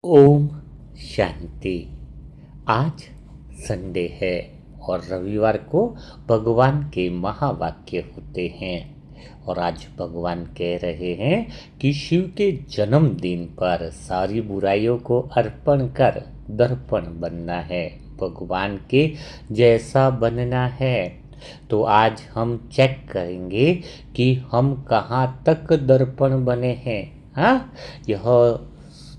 ओम शांति। आज संडे है और रविवार को भगवान के महावाक्य होते हैं। और आज भगवान कह रहे हैं कि शिव के जन्मदिन पर सारी बुराइयों को अर्पण कर दर्पण बनना है, भगवान के जैसा बनना है। तो आज हम चेक करेंगे कि हम कहाँ तक दर्पण बने हैं। हाँ, यह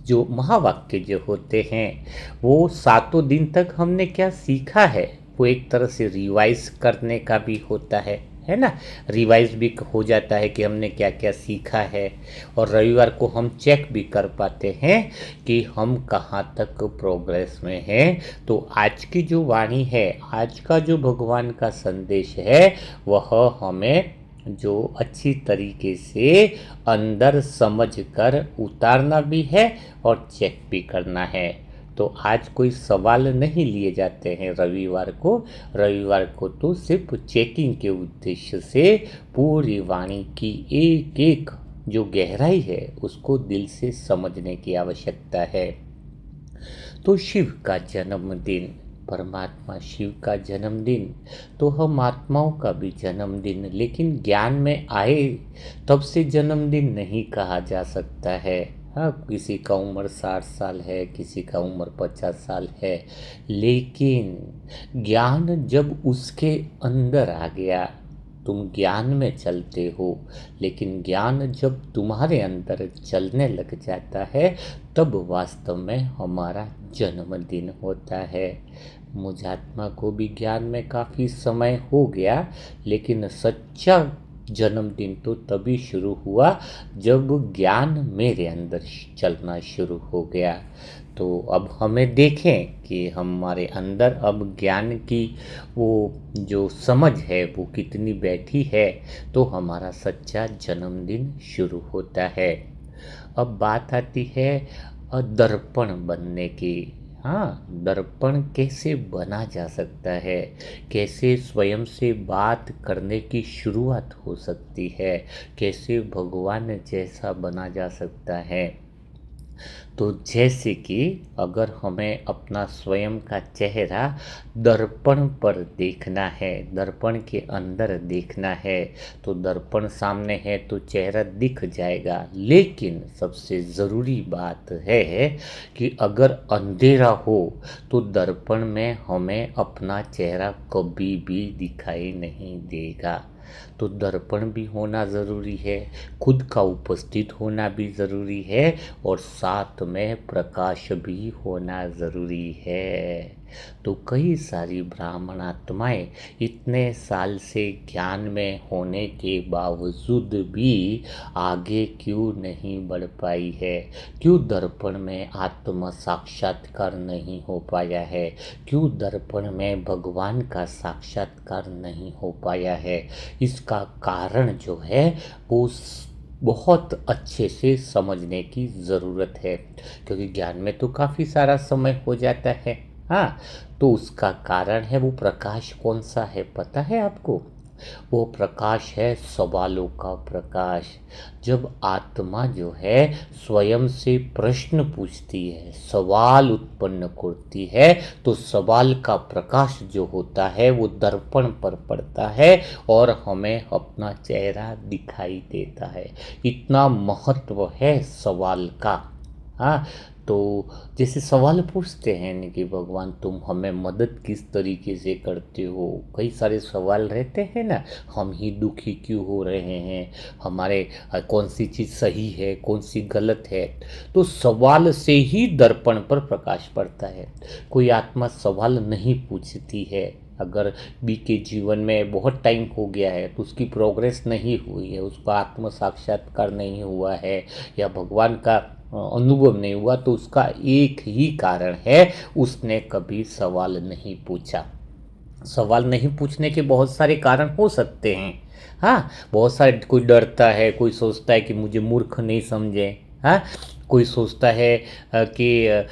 जो महावाक्य जो होते हैं वो सातों दिन तक हमने क्या सीखा है, वो एक तरह से रिवाइज करने का भी होता है ना। रिवाइज भी हो जाता है कि हमने क्या क्या सीखा है, और रविवार को हम चेक भी कर पाते हैं कि हम कहाँ तक प्रोग्रेस में हैं। तो आज की जो वाणी है, आज का जो भगवान का संदेश है, वह हमें जो अच्छी तरीके से अंदर समझ कर उतारना भी है और चेक भी करना है। तो आज कोई सवाल नहीं लिए जाते हैं रविवार को तो सिर्फ चेकिंग के उद्देश्य से पूरी वाणी की एक एक जो गहराई है उसको दिल से समझने की आवश्यकता है। तो शिव का जन्मदिन, परमात्मा शिव का जन्मदिन, तो हम आत्माओं का भी जन्मदिन, लेकिन ज्ञान में आए तब से जन्मदिन नहीं कहा जा सकता है। हाँ, किसी का उम्र 60 साल है, किसी का उम्र 50 साल है, लेकिन ज्ञान जब उसके अंदर आ गया, तुम ज्ञान में चलते हो, लेकिन ज्ञान जब तुम्हारे अंदर चलने लग जाता है तब वास्तव में हमारा जन्मदिन होता है। मुझात्मा को भी ज्ञान में काफ़ी समय हो गया, लेकिन सच्चा जन्मदिन तो तभी शुरू हुआ जब ज्ञान मेरे अंदर चलना शुरू हो गया। तो अब हमें देखें कि हमारे अंदर अब ज्ञान की वो जो समझ है वो कितनी बैठी है, तो हमारा सच्चा जन्मदिन शुरू होता है। अब बात आती है दर्पण बनने की। हाँ, दर्पण कैसे बना जा सकता है, कैसे स्वयं से बात करने की शुरुआत हो सकती है, कैसे भगवान जैसा बना जा सकता है। तो जैसे कि अगर हमें अपना स्वयं का चेहरा दर्पण पर देखना है, दर्पण के अंदर देखना है, तो दर्पण सामने है तो चेहरा दिख जाएगा। लेकिन सबसे ज़रूरी बात है कि अगर अंधेरा हो तो दर्पण में हमें अपना चेहरा कभी भी दिखाई नहीं देगा। तो दर्पण भी होना ज़रूरी है, खुद का उपस्थित होना भी ज़रूरी है, और साथ में प्रकाश भी होना ज़रूरी है। तो कई सारी ब्राह्मण आत्माएं इतने साल से ज्ञान में होने के बावजूद भी आगे क्यों नहीं बढ़ पाई है, क्यों दर्पण में आत्म साक्षात्कार नहीं हो पाया है, क्यों दर्पण में भगवान का साक्षात्कार नहीं हो पाया है। इसका कारण जो है वो बहुत अच्छे से समझने की ज़रूरत है, क्योंकि ज्ञान में तो काफ़ी सारा समय हो जाता है। हाँ, तो उसका कारण है वो प्रकाश कौन सा है पता है आपको? वो प्रकाश है सवालों का प्रकाश। जब आत्मा जो है स्वयं से प्रश्न पूछती है, सवाल उत्पन्न करती है, तो सवाल का प्रकाश जो होता है वो दर्पण पर पड़ता है और हमें अपना चेहरा दिखाई देता है। इतना महत्व है सवाल का। हाँ, तो जैसे सवाल पूछते हैं कि भगवान तुम हमें मदद किस तरीके से करते हो, कई सारे सवाल रहते हैं ना। हम ही दुखी क्यों हो रहे हैं, हमारे कौन सी चीज़ सही है कौन सी गलत है। तो सवाल से ही दर्पण पर प्रकाश पड़ता है। कोई आत्मा सवाल नहीं पूछती है, अगर बी के जीवन में बहुत टाइम हो गया है तो उसकी प्रोग्रेस नहीं हुई है, उसका आत्म साक्षात्कार नहीं हुआ है, या भगवान का अनुभव नहीं हुआ, तो उसका एक ही कारण है, उसने कभी सवाल नहीं पूछा। सवाल नहीं पूछने के बहुत सारे कारण हो सकते हैं। हाँ, बहुत सारे, कोई डरता है, कोई सोचता है कि मुझे मूर्ख नहीं समझे। हाँ, कोई सोचता है कि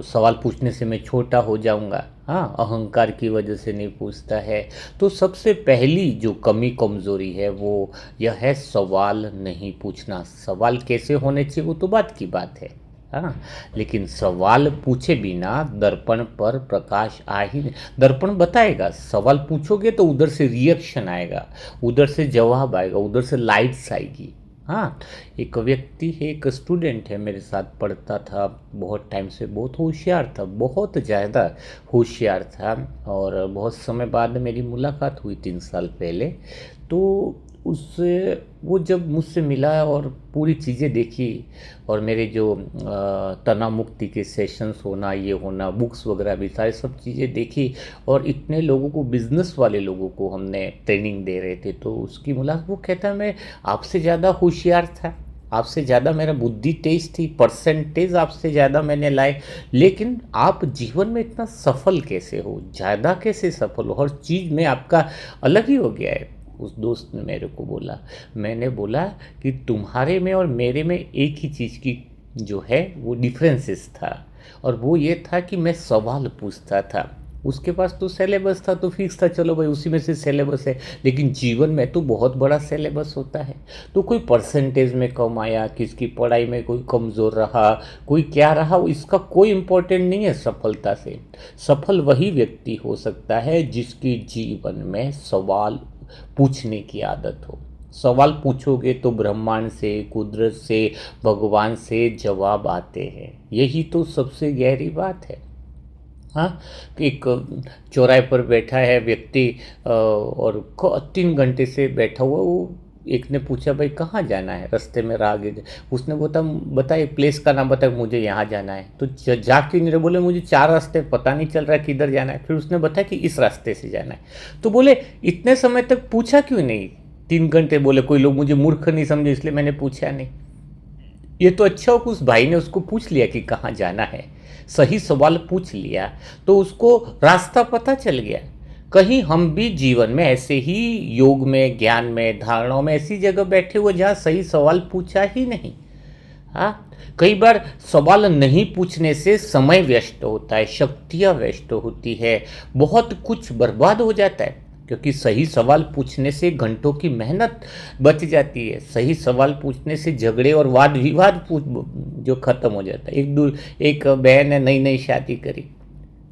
सवाल पूछने से मैं छोटा हो जाऊंगा। हाँ, अहंकार की वजह से नहीं पूछता है। तो सबसे पहली जो कमी कमज़ोरी है वो यह है सवाल नहीं पूछना। सवाल कैसे होने चाहिए वो तो बात की बात है। हाँ, लेकिन सवाल पूछे बिना दर्पण पर प्रकाश आ ही नहीं। दर्पण बताएगा, सवाल पूछोगे तो उधर से रिएक्शन आएगा, उधर से जवाब आएगा, उधर से लाइट्स आएगी। हाँ, एक व्यक्ति है, एक स्टूडेंट है, मेरे साथ पढ़ता था बहुत टाइम से, बहुत होशियार था, बहुत ज़्यादा होशियार था। और बहुत समय बाद मेरी मुलाकात हुई 3 साल पहले। तो उससे वो जब मुझसे मिला और पूरी चीज़ें देखी, और मेरे जो तनाव मुक्ति के सेशंस होना, ये होना, बुक्स वगैरह भी सारी सब चीज़ें देखी, और इतने लोगों को, बिजनेस वाले लोगों को हमने ट्रेनिंग दे रहे थे, तो उसकी मुलाकात, वो कहता मैं आपसे ज़्यादा होशियार था, आपसे ज़्यादा मेरा बुद्धि तेज थी, परसेंटेज आपसे ज़्यादा मैंने लाए, लेकिन आप जीवन में इतना सफल कैसे हो, ज़्यादा कैसे सफल हो, हर चीज़ में आपका अलग ही हो गया है। उस दोस्त ने मेरे को बोला, मैंने बोला कि तुम्हारे में और मेरे में एक ही चीज़ की जो है वो डिफरेंसेस था, और वो ये था कि मैं सवाल पूछता था। उसके पास तो सिलेबस था, तो फिक्स था, चलो भाई उसी में से सिलेबस है, लेकिन जीवन में तो बहुत बड़ा सिलेबस होता है। तो कोई परसेंटेज में कम आया, किसकी पढ़ाई में कोई कमज़ोर रहा, कोई क्या रहा, इसका कोई इम्पोर्टेंट नहीं है सफलता से। सफल वही व्यक्ति हो सकता है जिसकी जीवन में सवाल पूछने की आदत हो। सवाल पूछोगे तो ब्रह्मांड से, कुदरत से, भगवान से जवाब आते हैं। यही तो सबसे गहरी बात है। हाँ, एक चौराहे पर बैठा है व्यक्ति, और 3 घंटे से बैठा हुआ, वो एक ने पूछा भाई कहाँ जाना है, रास्ते में राह गिर, उसने बताए प्लेस का नाम बताया, मुझे यहाँ जाना है। तो जा क्यों नहीं रहे, बोले मुझे 4 रास्ते पता नहीं चल रहा है किधर जाना है। फिर उसने बताया कि इस रास्ते से जाना है। तो बोले इतने समय तक पूछा क्यों नहीं, 3 घंटे, बोले कोई लोग मुझे मूर्ख नहीं समझे इसलिए मैंने पूछा नहीं। ये तो अच्छा हो कि उस भाई ने उसको पूछ लिया कि कहाँ जाना है, सही सवाल पूछ लिया, तो उसको रास्ता पता चल गया। कहीं हम भी जीवन में ऐसे ही योग में, ज्ञान में, धारणाओं में ऐसी जगह बैठे हुए जहाँ सही सवाल पूछा ही नहीं। हाँ, कई बार सवाल नहीं पूछने से समय व्यस्त होता है, शक्तियाँ व्यस्त होती है, बहुत कुछ बर्बाद हो जाता है, क्योंकि सही सवाल पूछने से घंटों की मेहनत बच जाती है। सही सवाल पूछने से झगड़े और वाद विवाद जो ख़त्म हो जाता है। एक बहन ने नई नई शादी करी,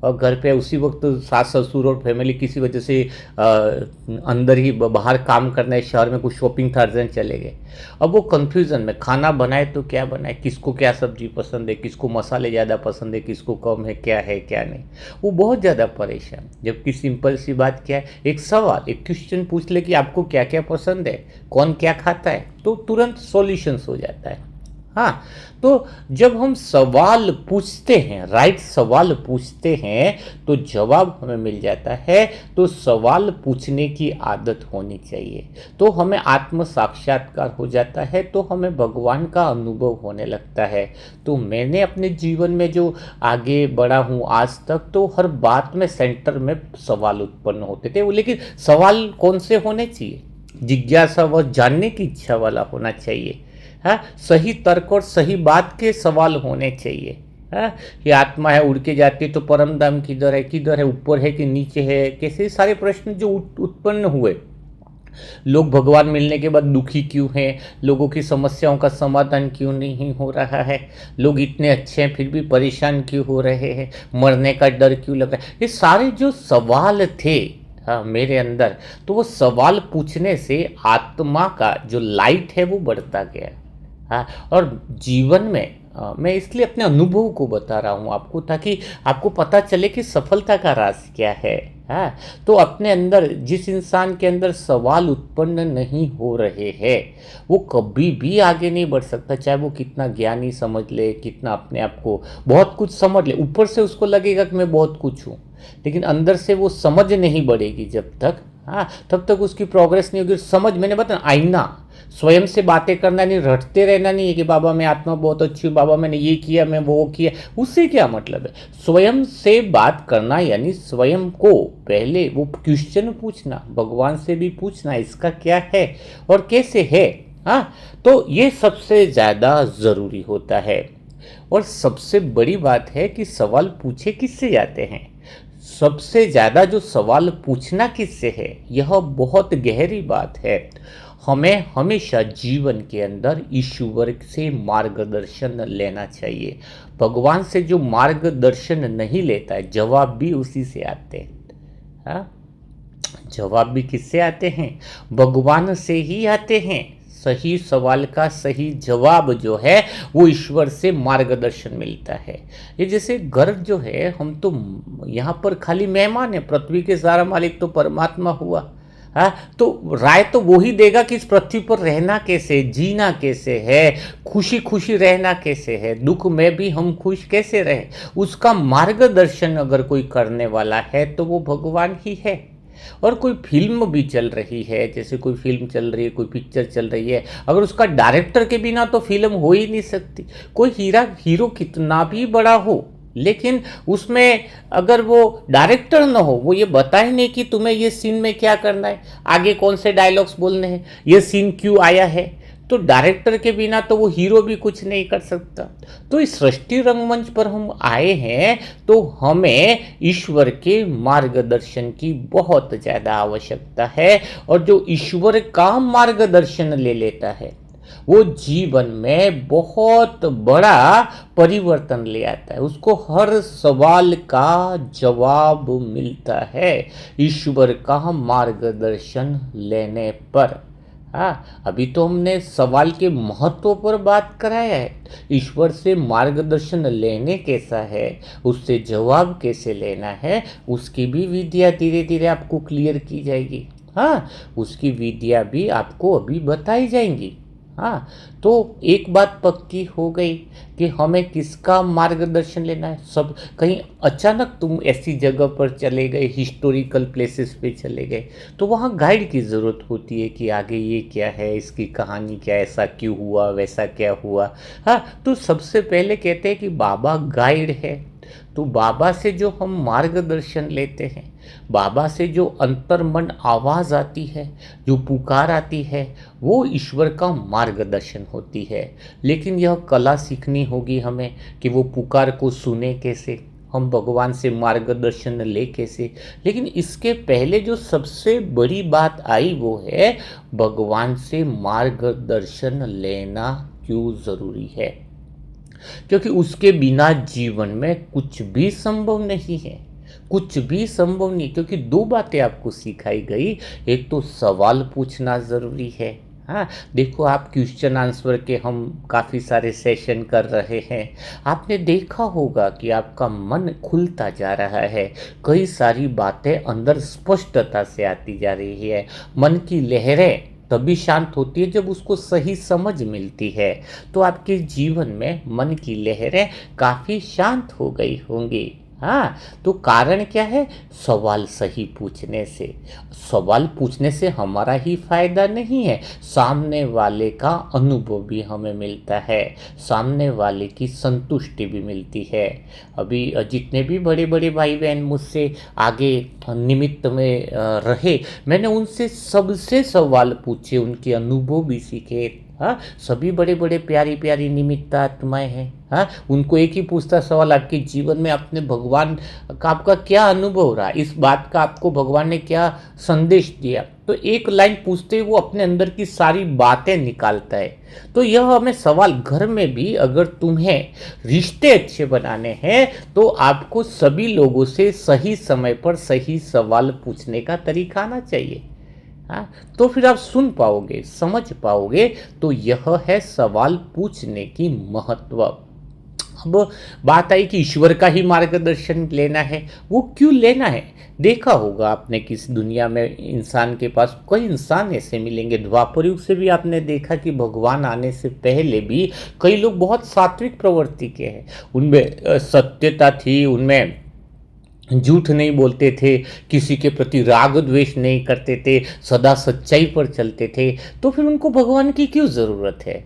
और घर पे उसी वक्त सास ससुर और फैमिली किसी वजह से अंदर ही बाहर काम करना है, शहर में कुछ शॉपिंग था, अर्जेंट चले गए। अब वो कंफ्यूजन में, खाना बनाए तो क्या बनाए, किसको क्या सब्जी पसंद है, किसको मसाले ज़्यादा पसंद है, किसको कम है क्या नहीं। वो बहुत ज़्यादा परेशान। जबकि सिंपल सी बात क्या है, एक सवाल, एक क्वेश्चन पूछ ले कि आपको क्या क्या पसंद है, कौन क्या खाता है, तो तुरंत सॉल्यूशंस हो जाता है। हाँ, तो जब हम सवाल पूछते हैं, राइट सवाल पूछते हैं, तो जवाब हमें मिल जाता है। तो सवाल पूछने की आदत होनी चाहिए, तो हमें आत्म साक्षात्कार हो जाता है, तो हमें भगवान का अनुभव होने लगता है। तो मैंने अपने जीवन में जो आगे बढ़ा हूँ आज तक, तो हर बात में सेंटर में सवाल उत्पन्न होते थे। लेकिन सवाल कौन से होने चाहिए, जिज्ञासा व जानने की इच्छा वाला होना चाहिए। हाँ, सही तर्क और सही बात के सवाल होने चाहिए। हाँ, ये आत्मा है, उड़ के जाती है तो परम धाम किधर है, ऊपर है कि नीचे है, कैसे सारे प्रश्न जो उत्पन्न हुए। लोग भगवान मिलने के बाद दुखी क्यों हैं, लोगों की समस्याओं का समाधान क्यों नहीं हो रहा है, लोग इतने अच्छे हैं फिर भी परेशान क्यों हो रहे हैं, मरने का डर क्यों लग रहा है, ये सारे जो सवाल थे, हाँ, मेरे अंदर, तो वो सवाल पूछने से आत्मा का जो लाइट है वो बढ़ता गया। हाँ, और जीवन में मैं इसलिए अपने अनुभव को बता रहा हूँ आपको, ताकि आपको पता चले कि सफलता का राज क्या है। हाँ, तो अपने अंदर, जिस इंसान के अंदर सवाल उत्पन्न नहीं हो रहे हैं, वो कभी भी आगे नहीं बढ़ सकता, चाहे वो कितना ज्ञानी समझ ले, कितना अपने आप को बहुत कुछ समझ ले। ऊपर से उसको लगेगा कि मैं बहुत कुछ हूँ, लेकिन अंदर से वो समझ नहीं बढ़ेगी जब तक, हाँ, तब तक उसकी प्रोग्रेस नहीं होगी। समझ, मैंने बताया, आईना, स्वयं से बातें करना नहीं, रटते रहना नहीं है कि बाबा मैं आत्मा बहुत अच्छी हूँ, बाबा मैंने ये किया, मैं वो किया, उससे क्या मतलब है। स्वयं से बात करना यानी स्वयं को पहले वो क्वेश्चन पूछना, भगवान से भी पूछना, इसका क्या है और कैसे है। हाँ, तो ये सबसे ज़्यादा ज़रूरी होता है। और सबसे बड़ी बात है कि सवाल पूछे किससे जाते हैं, सबसे ज़्यादा जो सवाल पूछना किससे है, यह बहुत गहरी बात है। हमें हमेशा जीवन के अंदर ईश्वर से मार्गदर्शन लेना चाहिए। भगवान से जो मार्गदर्शन नहीं लेता है, जवाब भी उसी से आते हैं। हाँ, जवाब भी किससे आते हैं? भगवान से ही आते हैं। सही सवाल का सही जवाब जो है वो ईश्वर से मार्गदर्शन मिलता है। ये जैसे घर जो है, हम तो यहाँ पर खाली मेहमान है, पृथ्वी के सारा मालिक तो परमात्मा हुआ। हाँ, तो राय तो वो ही देगा कि इस पृथ्वी पर रहना कैसे, जीना कैसे है, खुशी खुशी रहना कैसे है, दुख में भी हम खुश कैसे रहे, उसका मार्गदर्शन अगर कोई करने वाला है तो वो भगवान ही है। और कोई फिल्म भी चल रही है, जैसे कोई फिल्म चल रही है, कोई पिक्चर चल रही है, अगर उसका डायरेक्टर के बिना तो फिल्म हो ही नहीं सकती। कोई हीरो कितना भी बड़ा हो, लेकिन उसमें अगर वो डायरेक्टर ना हो, वो ये बताए नहीं कि तुम्हें ये सीन में क्या करना है, आगे कौन से डायलॉग्स बोलने हैं, ये सीन क्यों आया है, तो डायरेक्टर के बिना तो वो हीरो भी कुछ नहीं कर सकता। तो इस सृष्टि रंगमंच पर हम आए हैं तो हमें ईश्वर के मार्गदर्शन की बहुत ज़्यादा आवश्यकता है। और जो ईश्वर का मार्गदर्शन ले लेता है वो जीवन में बहुत बड़ा परिवर्तन ले आता है, उसको हर सवाल का जवाब मिलता है ईश्वर का मार्गदर्शन लेने पर। हाँ, अभी तो हमने सवाल के महत्व पर बात कराया है। ईश्वर से मार्गदर्शन लेने कैसा है, उससे जवाब कैसे लेना है, उसकी भी विधियाँ धीरे धीरे आपको क्लियर की जाएगी। हाँ, उसकी विधियाँ भी आपको अभी बताई जाएंगी। हाँ, तो एक बात पक्की हो गई कि हमें किसका मार्गदर्शन लेना है। सब कहीं अचानक तुम ऐसी जगह पर चले गए, हिस्टोरिकल प्लेसेस पे चले गए, तो वहाँ गाइड की ज़रूरत होती है कि आगे ये क्या है, इसकी कहानी क्या है, ऐसा क्यों हुआ, वैसा क्या हुआ। हाँ, तो सबसे पहले कहते हैं कि बाबा गाइड है। तो बाबा से जो हम मार्गदर्शन लेते हैं, बाबा से जो अंतर्मन आवाज़ आती है, जो पुकार आती है, वो ईश्वर का मार्गदर्शन होती है। लेकिन यह कला सीखनी होगी हमें कि वो पुकार को सुने कैसे, हम भगवान से मार्गदर्शन ले कैसे। लेकिन इसके पहले जो सबसे बड़ी बात आई वो है भगवान से मार्गदर्शन लेना क्यों ज़रूरी है, क्योंकि उसके बिना जीवन में कुछ भी संभव नहीं है, कुछ भी संभव नहीं। क्योंकि दो बातें आपको सिखाई गई, एक तो सवाल पूछना ज़रूरी है। हाँ, देखो आप क्वेश्चन आंसर के हम काफ़ी सारे सेशन कर रहे हैं, आपने देखा होगा कि आपका मन खुलता जा रहा है, कई सारी बातें अंदर स्पष्टता से आती जा रही है। मन की लहरें तभी शांत होती है जब उसको सही समझ मिलती है। तो आपके जीवन में मन की लहरें काफ़ी शांत हो गई होंगी। हाँ, तो कारण क्या है? सवाल सही पूछने से। सवाल पूछने से हमारा ही फायदा नहीं है, सामने वाले का अनुभव भी हमें मिलता है, सामने वाले की संतुष्टि भी मिलती है। अभी जितने भी बड़े बड़े भाई बहन मुझसे आगे निमित्त में रहे, मैंने उनसे सबसे सवाल पूछे, उनके अनुभव भी सीखे। हाँ, सभी बड़े बड़े प्यारी प्यारी निमित्त आत्माएं हैं। हाँ, उनको एक ही पूछता सवाल, आपके जीवन में अपने भगवान का आपका क्या अनुभव हो रहा है, इस बात का आपको भगवान ने क्या संदेश दिया। तो एक लाइन पूछते ही वो अपने अंदर की सारी बातें निकालता है। तो यह हमें सवाल, घर में भी अगर तुम्हें रिश्ते अच्छे बनाने हैं तो आपको सभी लोगों से सही समय पर सही सवाल पूछने का तरीका आना चाहिए। हाँ, तो फिर आप सुन पाओगे, समझ पाओगे। तो यह है सवाल पूछने की महत्व। अब बात आई कि ईश्वर का ही मार्गदर्शन लेना है, वो क्यों लेना है? देखा होगा आपने किस दुनिया में इंसान के पास कई इंसान ऐसे मिलेंगे, द्वापर युग से भी आपने देखा कि भगवान आने से पहले भी कई लोग बहुत सात्विक प्रवृत्ति के हैं, उनमें सत्यता थी, उनमें झूठ नहीं बोलते थे, किसी के प्रति राग द्वेष नहीं करते थे, सदा सच्चाई पर चलते थे। तो फिर उनको भगवान की क्यों ज़रूरत है?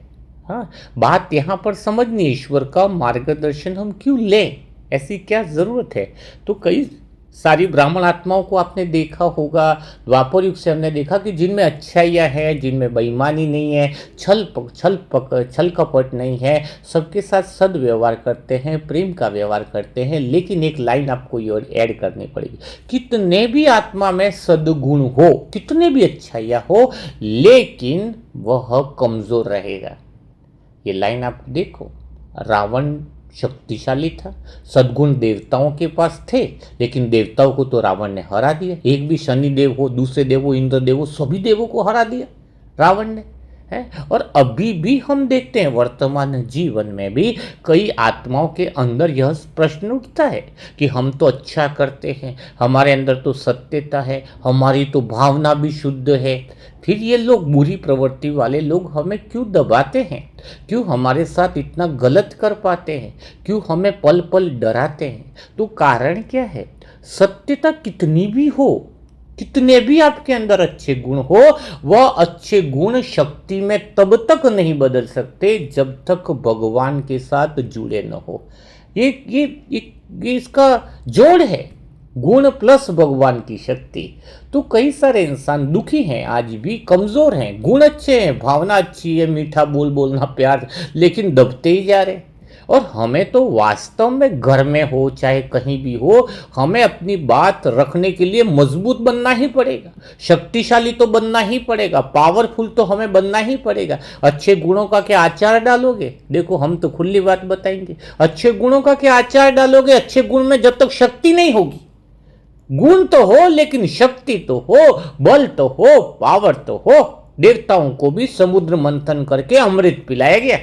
हाँ, बात यहाँ पर समझनी, ईश्वर का मार्गदर्शन हम क्यों लें, ऐसी क्या ज़रूरत है? तो कई सारी ब्राह्मण आत्माओं को आपने देखा होगा, द्वापर युग से हमने देखा कि जिनमें अच्छाइयाँ है, जिनमें बेईमानी नहीं है, छल कपट नहीं है, सबके साथ सदव्यवहार करते हैं, प्रेम का व्यवहार करते हैं। लेकिन एक लाइन आपको ये ऐड करनी पड़ेगी, कितने भी आत्मा में सद्गुण हो, कितने भी अच्छाइयाँ हो, लेकिन वह कमज़ोर रहेगा। ये लाइन आप देखो, रावण शक्तिशाली था, सद्गुण देवताओं के पास थे, लेकिन देवताओं को तो रावण ने हरा दिया। एक भी शनि देव हो, दूसरे देव हो, इंद्र देव हो, सभी देवों को हरा दिया रावण ने, है। और अभी भी हम देखते हैं वर्तमान जीवन में भी कई आत्माओं के अंदर यह प्रश्न उठता है कि हम तो अच्छा करते हैं, हमारे अंदर तो सत्यता है, हमारी तो भावना भी शुद्ध है, फिर ये लोग बुरी प्रवृत्ति वाले लोग हमें क्यों दबाते हैं, क्यों हमारे साथ इतना गलत कर पाते हैं, क्यों हमें पल पल डराते हैं। तो कारण क्या है, सत्यता कितनी भी हो, कितने भी आपके अंदर अच्छे गुण हो, वह अच्छे गुण शक्ति में तब तक नहीं बदल सकते जब तक भगवान के साथ जुड़े न हो। ये इसका जोड़ है, गुण प्लस भगवान की शक्ति। तो कई सारे इंसान दुखी हैं, आज भी कमज़ोर हैं, गुण अच्छे हैं, भावना अच्छी है, मीठा बोल बोलना, प्यार, लेकिन दबते ही जा रहे। और हमें तो वास्तव में घर में हो चाहे कहीं भी हो, हमें अपनी बात रखने के लिए मजबूत बनना ही पड़ेगा, शक्तिशाली तो बनना ही पड़ेगा, पावरफुल तो हमें बनना ही पड़ेगा। अच्छे गुणों का क्या आचार डालोगे, देखो हम तो खुली बात बताएंगे, अच्छे गुणों का क्या आचार डालोगे, अच्छे गुण में जब तक शक्ति नहीं होगी, गुण तो हो लेकिन शक्ति तो हो, बल तो हो, पावर तो हो। देवताओं को भी समुद्र मंथन करके अमृत पिलाया गया,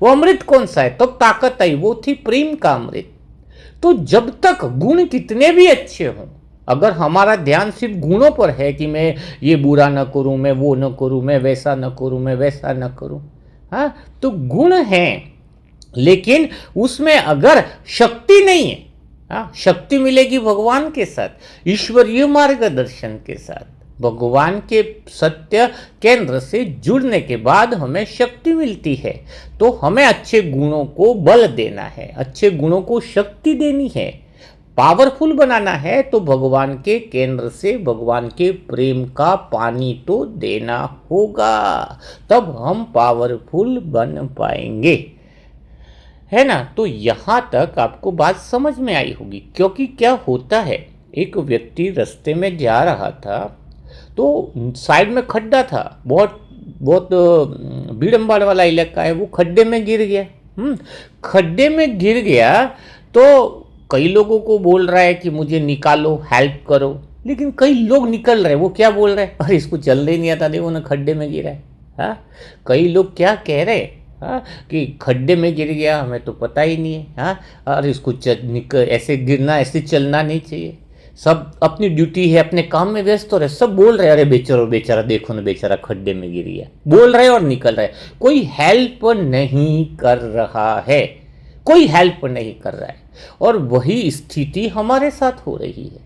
वो अमृत कौन सा है, तब ताकत आई, वो थी प्रेम का अमृत। तो जब तक गुण कितने भी अच्छे हों, अगर हमारा ध्यान सिर्फ गुणों पर है कि मैं ये बुरा न करूं, मैं वो न करूं, मैं वैसा न करूं, मैं वैसा न करूं, हाँ, तो गुण हैं, लेकिन उसमें अगर शक्ति नहीं है, हाँ, शक्ति मिलेगी भगवान के साथ, ईश्वरीय मार्गदर्शन के साथ, भगवान के सत्य केंद्र से जुड़ने के बाद हमें शक्ति मिलती है। तो हमें अच्छे गुणों को बल देना है, अच्छे गुणों को शक्ति देनी है, पावरफुल बनाना है, तो भगवान के केंद्र से भगवान के प्रेम का पानी तो देना होगा, तब हम पावरफुल बन पाएंगे, है ना। तो यहाँ तक आपको बात समझ में आई होगी। क्योंकि क्या होता है, एक व्यक्ति रास्ते में जा रहा था, तो साइड में खड्डा था, बहुत बहुत भीड़ भाड़ वाला इलाका है, वो खड्डे में गिर गया। खड्डे में गिर गया तो कई लोगों को बोल रहा है कि मुझे निकालो, हेल्प करो, लेकिन कई लोग निकल रहे, वो क्या बोल रहे हैं, अरे इसको चलने ही नहीं आता, देखो ना खड्डे में गिरा है। हाँ, कई लोग क्या कह रहे हैं, हाँ, कि खड्डे में गिर गया, हमें तो पता ही नहीं है, हाँ, और इसको ऐसे गिरना, ऐसे चलना नहीं चाहिए, सब अपनी ड्यूटी है, अपने काम में व्यस्त हो रहे, सब बोल रहे, अरे बेचारा देखो ना, बेचारा खड्डे में गिर गया, बोल रहे और निकल रहे, कोई हेल्प नहीं कर रहा है, कोई हेल्प नहीं कर रहा है। और वही स्थिति हमारे साथ हो रही है।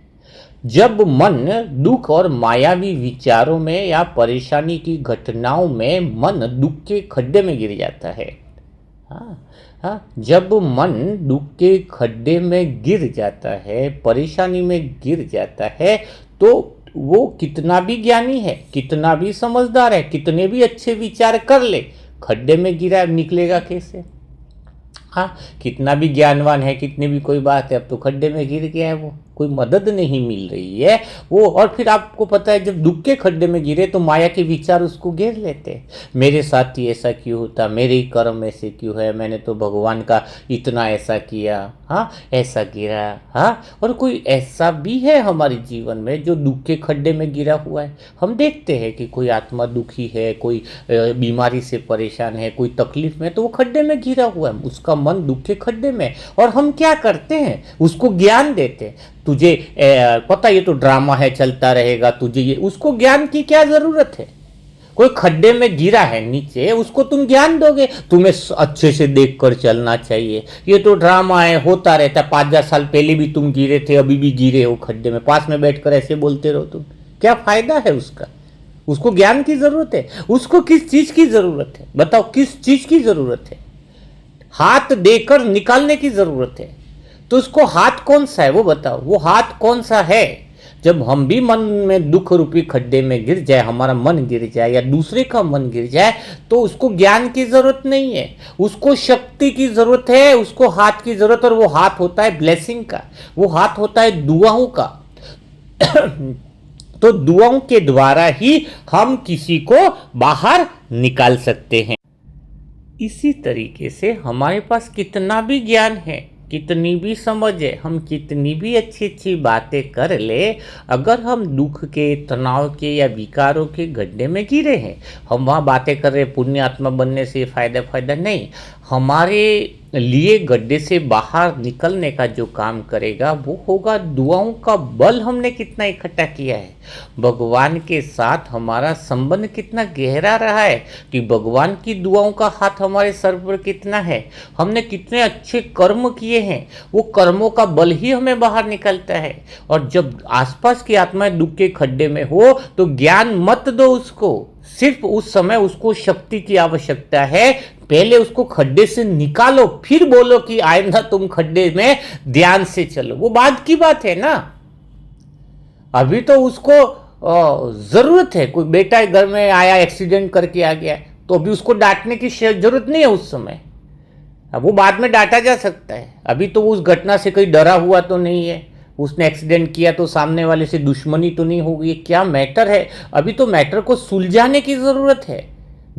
जब मन दुख और मायावी विचारों में या परेशानी की घटनाओं में मन दुख के खड्डे में गिर जाता है, हाँ, जब मन दुख के खड्डे में गिर जाता है, परेशानी में गिर जाता है, तो वो कितना भी ज्ञानी है, कितना भी समझदार है, कितने भी अच्छे विचार कर ले, खड्डे में गिरा, निकलेगा कैसे। हाँ, कितना भी ज्ञानवान है, कितनी भी कोई बात है, अब तो खड्डे में गिर गया है, वो कोई मदद नहीं मिल रही है वो। और फिर आपको पता है, जब दुख के खड्डे में गिरे तो माया के विचार उसको घेर लेते हैं, मेरे साथ ही ऐसा क्यों होता, मेरे ही कर्म ऐसे क्यों है, मैंने तो भगवान का इतना ऐसा किया, हाँ, ऐसा गिरा। हाँ, और कोई ऐसा भी है हमारे जीवन में जो दुख के खड्डे में गिरा हुआ है। हम देखते हैं कि कोई आत्मा दुखी है, कोई बीमारी से परेशान है, कोई तकलीफ में, तो वो खड्डे में गिरा हुआ है, उसका मन दुख के खड्डे में। और हम क्या करते हैं, उसको ज्ञान देते हैं, तुझे पता ये तो ड्रामा है, चलता रहेगा, तुझे ये, उसको ज्ञान की क्या जरूरत है। कोई खड्डे में गिरा है नीचे, उसको तुम ज्ञान दोगे, तुम्हें अच्छे से देखकर चलना चाहिए, ये तो ड्रामा है, होता रहता है, 5-10 साल पहले भी तुम गिरे थे, अभी भी गिरे हो खड्डे में, पास में बैठकर ऐसे बोलते रहो, तुम क्या फायदा है उसका। उसको ज्ञान की जरूरत है, उसको किस चीज की जरूरत है, बताओ किस चीज की जरूरत है। हाथ देकर निकालने की जरूरत है। तो उसको हाथ कौन सा है वो बताओ, वो हाथ कौन सा है? जब हम भी मन में दुख रूपी खड्डे में गिर जाए, हमारा मन गिर जाए या दूसरे का मन गिर जाए, तो उसको ज्ञान की जरूरत नहीं है, उसको शक्ति की जरूरत है, उसको हाथ की जरूरत। और वो हाथ होता है ब्लेसिंग का, वो हाथ होता है दुआओं का। तो दुआओं के द्वारा ही हम किसी को बाहर निकाल सकते हैं। इसी तरीके से हमारे पास कितना भी ज्ञान है, कितनी भी समझ है, हम कितनी भी अच्छी अच्छी बातें कर ले, अगर हम दुख के, तनाव के या विकारों के गड्ढे में गिरे हैं, हम वहाँ बातें कर रहे पुण्य आत्मा बनने से फायदा नहीं, हमारे लिए गड्ढे से बाहर निकलने का जो काम करेगा वो होगा दुआओं का बल। हमने कितना इकट्ठा किया है, भगवान के साथ हमारा संबंध कितना गहरा रहा है, कि भगवान की दुआओं का हाथ हमारे सर पर कितना है, हमने कितने अच्छे कर्म किए हैं, वो कर्मों का बल ही हमें बाहर निकलता है। और जब आसपास की आत्माएं दुख के खड्डे में हो तो ज्ञान मत दो उसको, सिर्फ उस समय उसको शक्ति की आवश्यकता है। पहले उसको खड्डे से निकालो, फिर बोलो कि आइंदा तुम खड्डे में ध्यान से चलो। वो बाद की बात है ना, अभी तो उसको जरूरत है। कोई बेटा घर में आया, एक्सीडेंट करके आ गया, तो अभी उसको डांटने की जरूरत नहीं है उस समय, अब वो बाद में डांटा जा सकता है। अभी तो उस घटना से कोई डरा हुआ तो नहीं है, उसने एक्सीडेंट किया तो सामने वाले से दुश्मनी तो नहीं होगी, क्या मैटर है? अभी तो मैटर को सुलझाने की जरूरत है,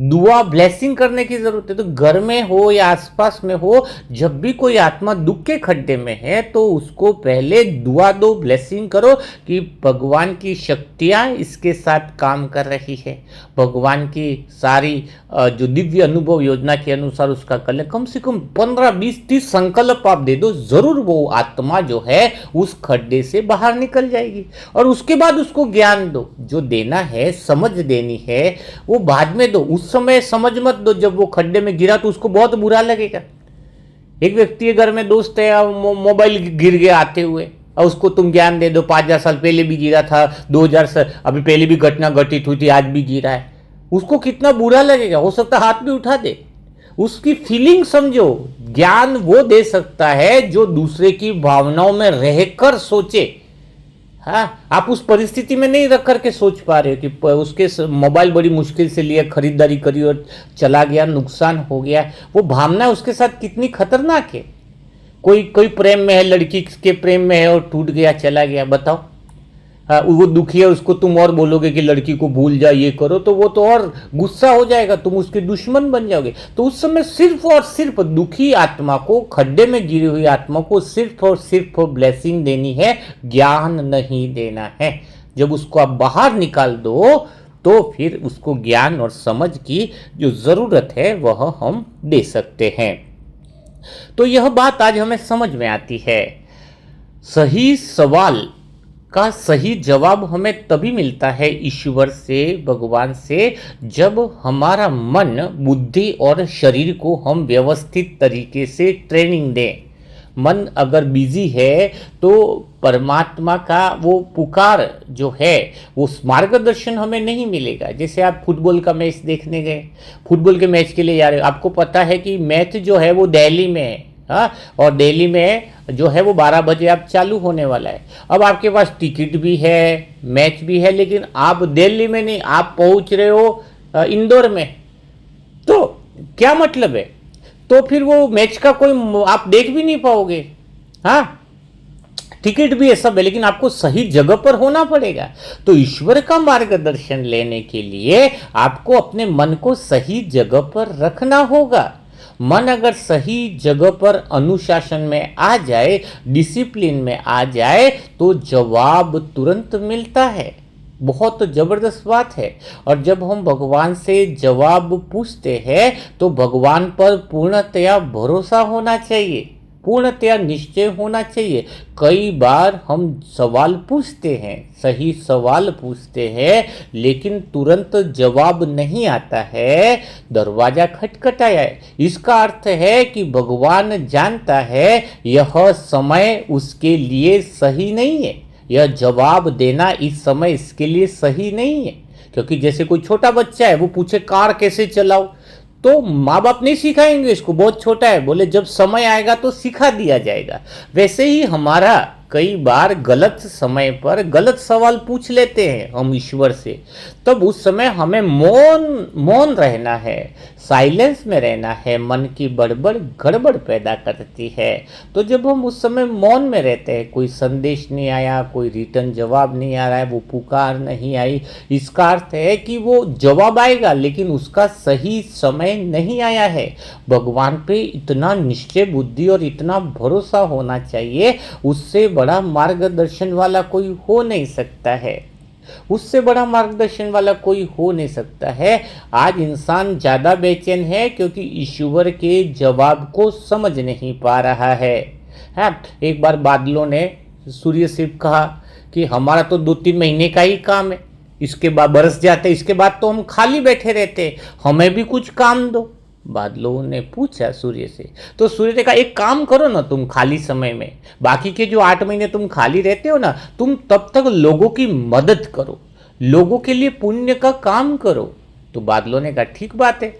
दुआ ब्लेसिंग करने की जरूरत है। तो घर में हो या आसपास में हो, जब भी कोई आत्मा दुख के खड्डे में है तो उसको पहले दुआ दो, ब्लेसिंग करो कि भगवान की शक्तियां इसके साथ काम कर रही है, भगवान की सारी जो दिव्य अनुभव योजना के अनुसार उसका कम से कम 15, 20, 30 संकल्प आप दे दो, जरूर वो आत्मा जो है उस खड्डे से बाहर निकल जाएगी। और उसके बाद उसको ज्ञान दो, जो देना है, समझ देनी है, वो बाद में दो, उस समय समझ मत दो। जब वो खड्डे में गिरा तो उसको बहुत बुरा लगेगा। एक व्यक्ति के घर में दोस्त है, मोबाइल गिर गया आते हुए, और उसको तुम ज्ञान दे दो 5000 साल पहले भी गिरा था, 2000 साल अभी पहले भी घटना घटित हुई थी, आज भी गिरा है, उसको कितना बुरा लगेगा। हो सकता हाथ भी उठा दे। उसकी फीलिंग समझो। ज्ञान वो दे सकता है जो दूसरे की भावनाओं में रहकर सोचे। हाँ, आप उस परिस्थिति में नहीं रख करके सोच पा रहे हो कि उसके मोबाइल बड़ी मुश्किल से लिए, खरीदारी करी और चला गया, नुकसान हो गया, वो भावना उसके साथ कितनी खतरनाक है। कोई प्रेम में है, लड़की के प्रेम में है और टूट गया, चला गया, बताओ। हाँ, वो दुखी है, उसको तुम और बोलोगे कि लड़की को भूल जा, ये करो, तो वो तो और गुस्सा हो जाएगा, तुम उसके दुश्मन बन जाओगे। तो उस समय सिर्फ और सिर्फ दुखी आत्मा को, खड्डे में गिरी हुई आत्मा को सिर्फ और सिर्फ ब्लेसिंग देनी है, ज्ञान नहीं देना है। जब उसको आप बाहर निकाल दो तो फिर उसको ज्ञान और समझ की जो जरूरत है वह हम दे सकते हैं। तो यह बात आज हमें समझ में आती है। सही सवाल का सही जवाब हमें तभी मिलता है ईश्वर से, भगवान से, जब हमारा मन, बुद्धि और शरीर को हम व्यवस्थित तरीके से ट्रेनिंग दें। मन अगर बिजी है तो परमात्मा का वो पुकार जो है, वो मार्गदर्शन हमें नहीं मिलेगा। जैसे आप फुटबॉल का मैच देखने गए, फुटबॉल के मैच के लिए जा रहे हो, आपको पता है कि मैच जो है वो दिल्ली में है, हाँ, और दिल्ली में जो है वो 12 बजे आप चालू होने वाला है। अब आपके पास टिकट भी है, मैच भी है, लेकिन आप दिल्ली में नहीं, आप पहुंच रहे हो इंदौर में, तो क्या मतलब है? तो फिर वो मैच का कोई आप देख भी नहीं पाओगे। हाँ, टिकट भी है, सब है, लेकिन आपको सही जगह पर होना पड़ेगा। तो ईश्वर का मार्गदर्शन लेने के लिए आपको अपने मन को सही जगह पर रखना होगा। मन अगर सही जगह पर अनुशासन में आ जाए, डिसिप्लिन में आ जाए, तो जवाब तुरंत मिलता है। बहुत जबरदस्त बात है। और जब हम भगवान से जवाब पूछते हैं तो भगवान पर पूर्णतया भरोसा होना चाहिए, पूर्णतया निश्चय होना चाहिए। कई बार हम सवाल पूछते हैं, सही सवाल पूछते हैं, लेकिन तुरंत जवाब नहीं आता है, दरवाजा खटखटाया है। इसका अर्थ है कि भगवान जानता है यह समय उसके लिए सही नहीं है, यह जवाब देना इस समय इसके लिए सही नहीं है। क्योंकि जैसे कोई छोटा बच्चा है, वो पूछे कार कैसे चलाओ, तो माँ बाप नहीं सिखाएंगे इसको, बहुत छोटा है, बोले जब समय आएगा तो सिखा दिया जाएगा। वैसे ही हमारा कई बार गलत समय पर गलत सवाल पूछ लेते हैं हम ईश्वर से, तब उस समय हमें मौन मौन रहना है, साइलेंस में रहना है। मन की बड़बड़ गड़बड़ पैदा करती है। तो जब हम उस समय मौन में रहते हैं, कोई संदेश नहीं आया, कोई रिटर्न जवाब नहीं आ रहा है, वो पुकार नहीं आई, इसका अर्थ है कि वो जवाब आएगा लेकिन उसका सही समय नहीं आया है। भगवान पे इतना निश्चय बुद्धि और इतना भरोसा होना चाहिए, उससे बड़ा मार्गदर्शन वाला कोई हो नहीं सकता है। उससे बड़ा मार्गदर्शन वाला कोई हो नहीं सकता है। आज इंसान ज़्यादा बेचैन है क्योंकि ईश्वर के जवाब को समझ नहीं पा रहा है। हाँ, एक बार बादलों ने सूर्य से कहा कि हमारा तो 2-3 महीने का ही काम है, इसके बाद बरस जाते, इसके बाद तो हम खाली बैठे रहते, हमें भी कुछ काम दो। बादलों ने पूछा सूर्य से, तो सूर्य ने कहा एक काम करो ना, तुम खाली समय में, बाकी के जो 8 महीने तुम खाली रहते हो ना, तुम तब तक लोगों की मदद करो, लोगों के लिए पुण्य का काम करो। तो बादलों ने कहा ठीक बात है,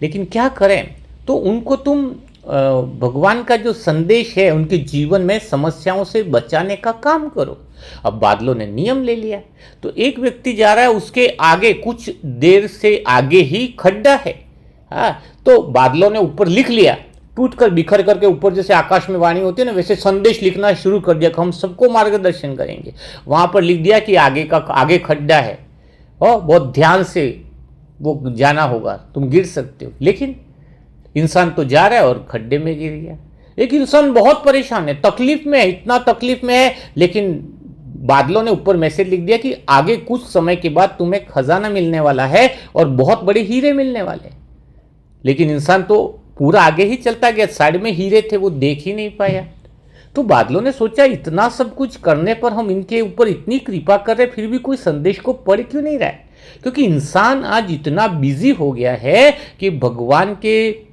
लेकिन क्या करें? तो उनको तुम भगवान का जो संदेश है उनके जीवन में समस्याओं से बचाने का काम करो। अब बादलों ने नियम ले लिया। तो एक व्यक्ति जा रहा है, उसके आगे कुछ देर से आगे ही खड्डा है। हाँ, तो बादलों ने ऊपर लिख लिया, टूट कर बिखर करके ऊपर जैसे आकाश में वाणी होती है ना, वैसे संदेश लिखना शुरू कर दिया कि हम सबको मार्गदर्शन करेंगे। वहां पर लिख दिया कि आगे खड्डा है और बहुत ध्यान से वो जाना होगा, तुम गिर सकते हो। लेकिन इंसान तो जा रहा है और खड्डे में गिर गया। एक इंसान बहुत परेशान है, तकलीफ में है, इतना तकलीफ में है, लेकिन बादलों ने ऊपर मैसेज लिख दिया कि आगे कुछ समय के बाद तुम्हें खजाना मिलने वाला है और बहुत बड़े हीरे मिलने वाले। लेकिन इंसान तो पूरा आगे ही चलता गया, साइड में हीरे थे वो देख ही नहीं पाया। तो बादलों ने सोचा इतना सब कुछ करने पर, हम इनके ऊपर इतनी कृपा कर रहे, फिर भी कोई संदेश को पढ़ क्यों नहीं रहा है? क्योंकि इंसान आज इतना बिजी हो गया है कि भगवान के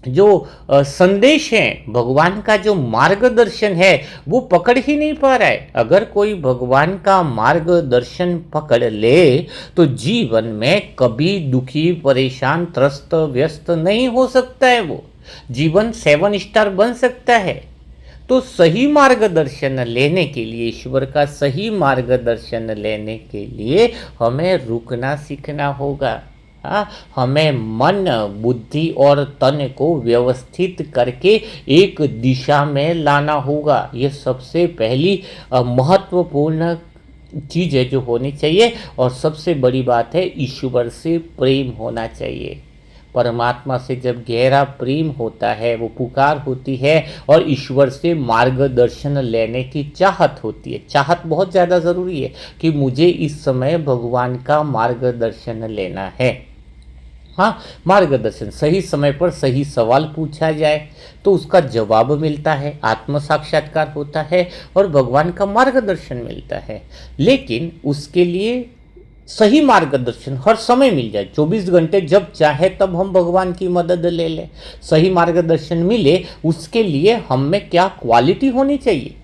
जो संदेश है, भगवान का जो मार्गदर्शन है, वो पकड़ ही नहीं पा रहा है। अगर कोई भगवान का मार्गदर्शन पकड़ ले तो जीवन में कभी दुखी, परेशान, त्रस्त व्यस्त नहीं हो सकता है। वो जीवन 7 स्टार बन सकता है। तो सही मार्गदर्शन लेने के लिए, ईश्वर का सही मार्गदर्शन लेने के लिए हमें रुकना सीखना होगा। हमें मन, बुद्धि और तन को व्यवस्थित करके एक दिशा में लाना होगा। ये सबसे पहली महत्वपूर्ण चीज़ है जो होनी चाहिए। और सबसे बड़ी बात है, ईश्वर से प्रेम होना चाहिए। परमात्मा से जब गहरा प्रेम होता है, वो पुकार होती है और ईश्वर से मार्गदर्शन लेने की चाहत होती है। चाहत बहुत ज़्यादा ज़रूरी है कि मुझे इस समय भगवान का मार्गदर्शन लेना है। हाँ, मार्गदर्शन, सही समय पर सही सवाल पूछा जाए तो उसका जवाब मिलता है, आत्म साक्षात्कार होता है और भगवान का मार्गदर्शन मिलता है। लेकिन उसके लिए सही मार्गदर्शन हर समय मिल जाए, 24 घंटे जब चाहे तब हम भगवान की मदद ले लें, सही मार्गदर्शन मिले, उसके लिए हम में क्या क्वालिटी होनी चाहिए,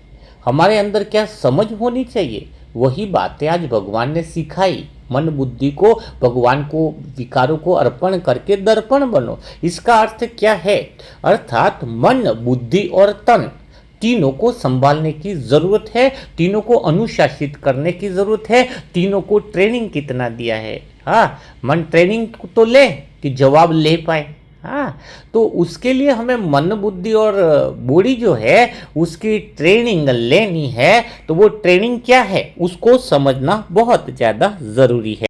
हमारे अंदर क्या समझ होनी चाहिए, वही बातें आज भगवान ने सिखाई। मन बुद्धि को, भगवान को, विकारों को अर्पण करके दर्पण बनो। इसका अर्थ क्या है? अर्थात मन, बुद्धि और तन तीनों को संभालने की जरूरत है, तीनों को अनुशासित करने की जरूरत है, तीनों को ट्रेनिंग कितना दिया है। हाँ, मन ट्रेनिंग तो ले कि जवाब ले पाए। हाँ, तो उसके लिए हमें मन, बुद्धि और बॉडी जो है उसकी ट्रेनिंग लेनी है। तो वो ट्रेनिंग क्या है उसको समझना बहुत ज़्यादा ज़रूरी है।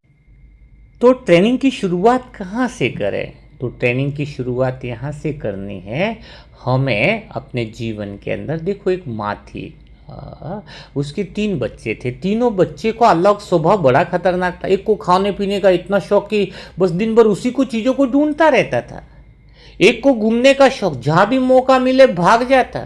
तो ट्रेनिंग की शुरुआत कहाँ से करें? तो ट्रेनिंग की शुरुआत यहाँ से करनी है। हमें अपने जीवन के अंदर, देखो एक माँ थी, उसके 3 बच्चे थे। तीनों बच्चे को अलग स्वभाव बड़ा खतरनाक था। एक को खाने पीने का इतना शौक कि बस दिन भर उसी को चीज़ों को ढूंढता रहता था। एक को घूमने का शौक, जहाँ भी मौका मिले भाग जाता।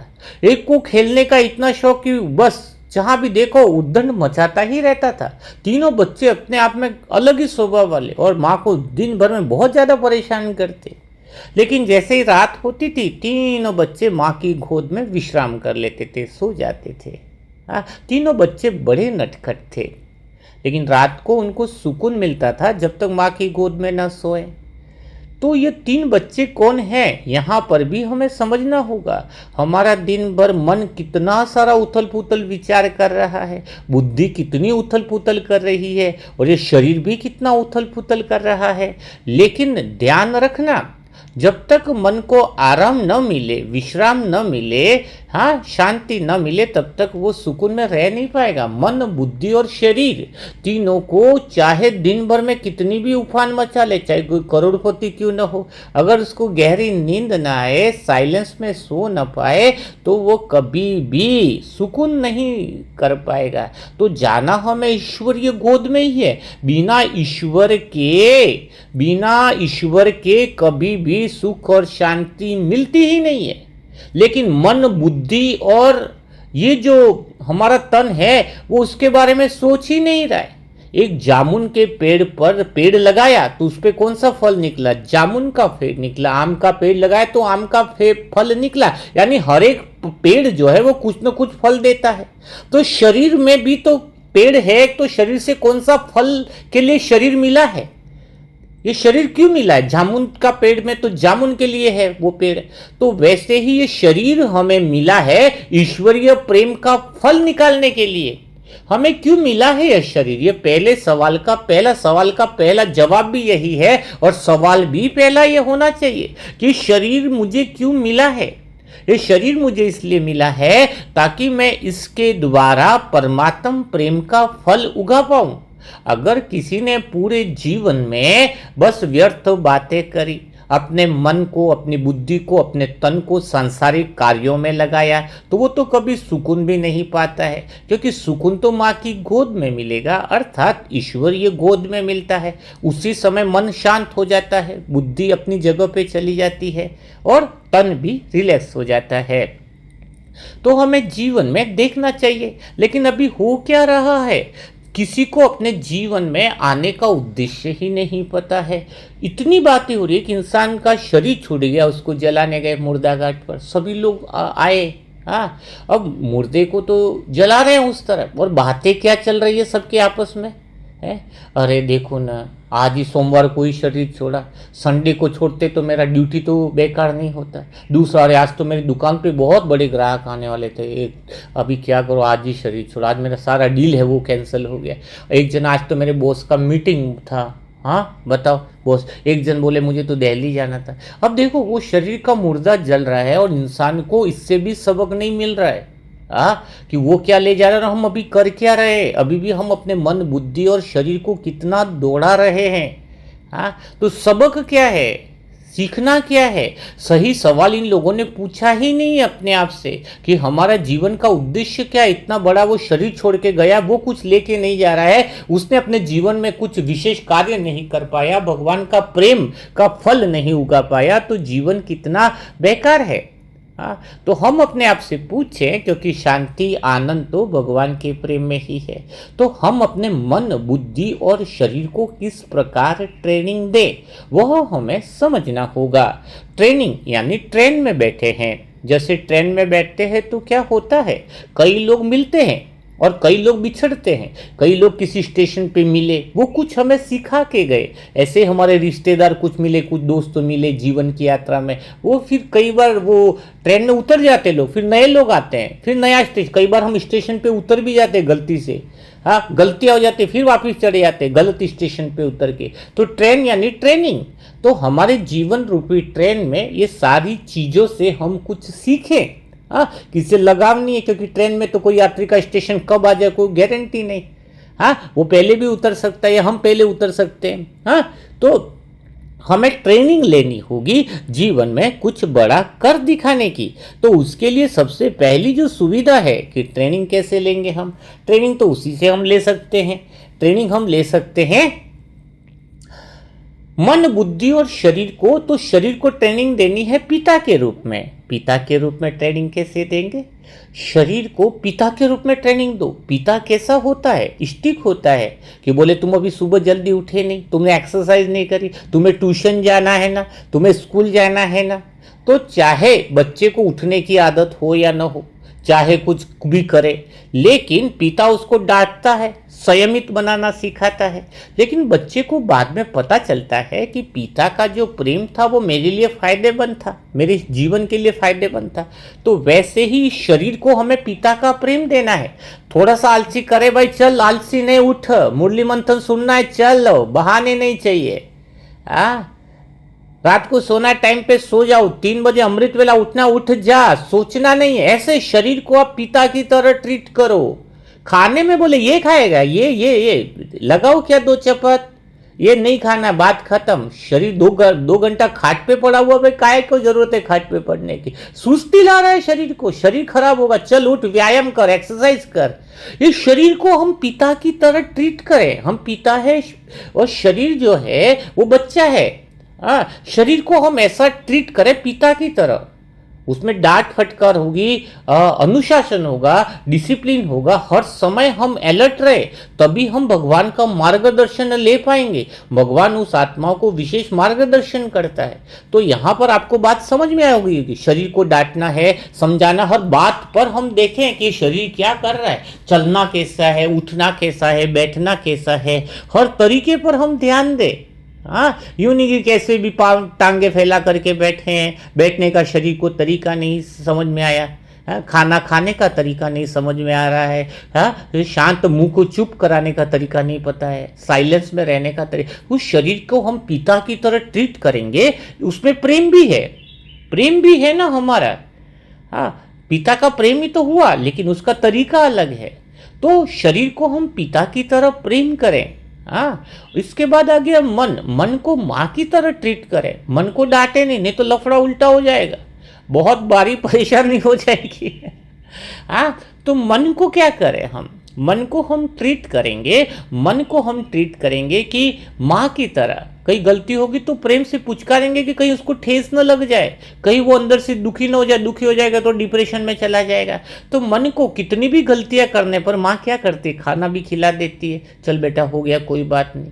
एक को खेलने का इतना शौक कि बस जहाँ भी देखो उद्दंड मचाता ही रहता था। तीनों बच्चे अपने आप में अलग ही स्वभाव वाले और माँ को दिन भर में बहुत ज़्यादा परेशान करते। लेकिन जैसे ही रात होती थी, तीनों बच्चे माँ की गोद में विश्राम कर लेते थे, सो जाते थे। तीनों बच्चे बड़े नटखट थे, लेकिन रात को उनको सुकून मिलता था जब तक माँ की गोद में न सोए। तो ये 3 बच्चे कौन हैं यहाँ पर भी हमें समझना होगा। हमारा दिन भर मन कितना सारा उथल पुथल विचार कर रहा है, बुद्धि कितनी उथल पुथल कर रही है, और ये शरीर भी कितना उथल पुथल कर रहा है। लेकिन ध्यान रखना, जब तक मन को आराम न मिले, विश्राम न मिले, हाँ, शांति न मिले, तब तक वो सुकून में रह नहीं पाएगा। मन, बुद्धि और शरीर तीनों को चाहे दिन भर में कितनी भी उफान मचा ले, चाहे कोई करोड़पति क्यों न हो, अगर उसको गहरी नींद ना आए, साइलेंस में सो न पाए, तो वो कभी भी सुकून नहीं कर पाएगा। तो जाना हमें ईश्वरीय गोद में ही है। बिना ईश्वर के कभी भी सुख और शांति मिलती ही नहीं है। लेकिन मन, बुद्धि और ये जो हमारा तन है, वो उसके बारे में सोच ही नहीं रहा है। एक जामुन के पेड़ पर पेड़ लगाया तो उस पर कौन सा फल निकला? जामुन का पेड़ निकला। आम का पेड़ लगाया तो आम का फल निकला। यानी हर एक पेड़ जो है वो कुछ न कुछ फल देता है। तो शरीर में भी तो पेड़ है, तो शरीर से कौन सा फल के लिए शरीर मिला है? ये शरीर क्यों मिला है? जामुन का पेड़ में तो जामुन के लिए है वो पेड़। तो वैसे ही ये शरीर हमें मिला है ईश्वरीय प्रेम का फल निकालने के लिए। हमें क्यों मिला है यह शरीर? ये पहले सवाल का पहला जवाब भी यही है, और सवाल भी पहला ये होना चाहिए कि शरीर मुझे क्यों मिला है। ये शरीर मुझे इसलिए मिला है ताकि मैं इसके द्वारा परमात्म प्रेम का फल उगा पाऊं। अगर किसी ने पूरे जीवन में बस व्यर्थ बातें करी, अपने मन को, अपनी बुद्धि को, अपने तन को सांसारिक कार्यों में लगाया, तो वो तो कभी सुकून भी नहीं पाता है। क्योंकि सुकून तो माँ की गोद में मिलेगा, अर्थात ईश्वरीय गोद में मिलता है। उसी समय मन शांत हो जाता है, बुद्धि अपनी जगह पे चली जाती है और तन भी रिलैक्स हो जाता है। तो हमें जीवन में देखना चाहिए। लेकिन अभी हो क्या रहा है? किसी को अपने जीवन में आने का उद्देश्य ही नहीं पता है। इतनी बातें हो रही है कि इंसान का शरीर छूट गया, उसको जलाने गए मुर्दा घाट पर, सभी लोग आए, हाँ, अब मुर्दे को तो जला रहे हैं उस तरफ, और बातें क्या चल रही है सबके आपस में है। अरे देखो ना, आज ही सोमवार को ही शरीर छोड़ा, संडे को छोड़ते तो मेरा ड्यूटी तो बेकार नहीं होता। दूसरा, अरे आज तो मेरी दुकान पे बहुत बड़े ग्राहक आने वाले थे, अभी क्या करो, आज ही शरीर छोड़ा, आज मेरा सारा डील है वो कैंसिल हो गया। एक जन, आज तो मेरे बॉस का मीटिंग था, हाँ बताओ बॉस, एक जन बोले मुझे तो दिल्ली जाना था। अब देखो, वो शरीर का मुर्दा जल रहा है और इंसान को इससे भी सबक नहीं मिल रहा है कि वो क्या ले जा रहा है और हम अभी कर क्या रहे हैं। अभी भी हम अपने मन, बुद्धि और शरीर को कितना दौड़ा रहे हैं। तो सबक क्या है? सीखना क्या है? सही सवाल इन लोगों ने पूछा ही नहीं अपने आप से कि हमारा जीवन का उद्देश्य क्या है। इतना बड़ा वो शरीर छोड़ के गया, वो कुछ लेके नहीं जा रहा है, उसने अपने जीवन में कुछ विशेष कार्य नहीं कर पाया, भगवान का प्रेम का फल नहीं उगा पाया, तो जीवन कितना बेकार है। तो हम अपने आप से पूछें, क्योंकि शांति, आनंद तो भगवान के प्रेम में ही है, तो हम अपने मन, बुद्धि और शरीर को किस प्रकार ट्रेनिंग दें, वह हमें समझना होगा। ट्रेनिंग यानी ट्रेन में बैठे हैं, जैसे ट्रेन में बैठते हैं तो क्या होता है, कई लोग मिलते हैं और कई लोग बिछड़ते हैं। कई लोग किसी स्टेशन पे मिले, वो कुछ हमें सिखा के गए। ऐसे हमारे रिश्तेदार कुछ मिले, कुछ दोस्त मिले जीवन की यात्रा में, वो फिर कई बार वो ट्रेन में उतर जाते लोग, फिर नए लोग आते हैं, फिर नया स्टेशन। कई बार हम स्टेशन पे उतर भी जाते हैं गलती से, हाँ, गलतियाँ हो जाती, फिर वापस चढ़े जाते गलत स्टेशन पे उतर के। तो ट्रेन यानी ट्रेनिंग। तो हमारे जीवन रूपी ट्रेन में ये सारी चीज़ों से हम कुछ सीखें। किसी लगाव नहीं है, क्योंकि ट्रेन में तो कोई यात्री का स्टेशन कब आ जाए कोई गारंटी नहीं। वो पहले भी उतर सकता है या हम पहले उतर सकते हैं। तो हमें ट्रेनिंग लेनी होगी जीवन में कुछ बड़ा कर दिखाने की। तो उसके लिए सबसे पहली जो सुविधा है कि ट्रेनिंग कैसे लेंगे हम, ट्रेनिंग तो उसी से हम ले सकते हैं। ट्रेनिंग हम ले सकते हैं मन, बुद्धि और शरीर को। तो शरीर को ट्रेनिंग देनी है पिता के रूप में। पिता के रूप में ट्रेनिंग कैसे देंगे? शरीर को पिता के रूप में ट्रेनिंग दो। पिता कैसा होता है? स्टिक होता है कि बोले तुम अभी सुबह जल्दी उठे नहीं, तुमने एक्सरसाइज नहीं करी, तुम्हें ट्यूशन जाना है ना, तुम्हें स्कूल जाना है ना। तो चाहे बच्चे को उठने की आदत हो या ना हो, चाहे कुछ भी करे, लेकिन पिता उसको डांटता है, संयमित बनाना सिखाता है। लेकिन बच्चे को बाद में पता चलता है कि पिता का जो प्रेम था वो मेरे लिए फायदेमंद था, मेरे जीवन के लिए फायदेमंद था। तो वैसे ही शरीर को हमें पिता का प्रेम देना है। थोड़ा सा आलसी करे, भाई चल आलसी नहीं, उठ, मुरली मंथन सुनना है, चल, बहाने नहीं चाहिए। रात को सोना टाइम पे सो जाओ, 3 बजे अमृत वेला उठना, उठ जा, सोचना नहीं है। ऐसे शरीर को आप पिता की तरह ट्रीट करो। खाने में बोले ये खाएगा, ये लगाओ क्या 2 चपत, ये नहीं खाना, बात खत्म। शरीर 2 घंटा खाट पे पड़ा हुआ, भाई काय को जरूरत है खाट पे पड़ने की, सुस्ती ला रहा है शरीर को, शरीर खराब होगा, चल उठ, व्यायाम कर, एक्सरसाइज कर। ये शरीर को हम पिता की तरह ट्रीट करें। हम पिता है और शरीर जो है वो बच्चा है। शरीर को हम ऐसा ट्रीट करें पिता की तरह। उसमें डांट फटकार होगी, अनुशासन होगा, डिसिप्लिन होगा, हर समय हम अलर्ट रहे, तभी हम भगवान का मार्गदर्शन ले पाएंगे। भगवान उस आत्माओं को विशेष मार्गदर्शन करता है। तो यहाँ पर आपको बात समझ में आई होगी कि शरीर को डांटना है, समझाना, हर बात पर हम देखें कि शरीर क्या कर रहा है, चलना कैसा है, उठना कैसा है, बैठना कैसा है, हर तरीके पर हम ध्यान दें। यूं नहीं कि कैसे भी पाँव टांगे फैला करके बैठे हैं, बैठने का शरीर को तरीका नहीं समझ में आया, खाना खाने का तरीका नहीं समझ में आ रहा है, शांत मुंह को चुप कराने का तरीका नहीं पता है, साइलेंस में रहने का तरीका। उस शरीर को हम पिता की तरह ट्रीट करेंगे, उसमें प्रेम भी है ना हमारा। पिता का प्रेम ही तो हुआ, लेकिन उसका तरीका अलग है। तो शरीर को हम पिता की तरह प्रेम करें। इसके बाद आ गया मन को माँ की तरह ट्रीट करें। मन को डांटे नहीं तो लफड़ा उल्टा हो जाएगा, बहुत भारी परेशानी हो जाएगी। तो मन को क्या करें हम, मन को हम ट्रीट करेंगे कि माँ की तरह। कहीं गलती होगी तो प्रेम से पुचकारेंगे कि कहीं उसको ठेस न लग जाए, कहीं वो अंदर से दुखी न हो जाए, दुखी हो जाएगा तो डिप्रेशन में चला जाएगा। तो मन को कितनी भी गलतियां करने पर माँ क्या करती है, खाना भी खिला देती है, चल बेटा हो गया कोई बात नहीं।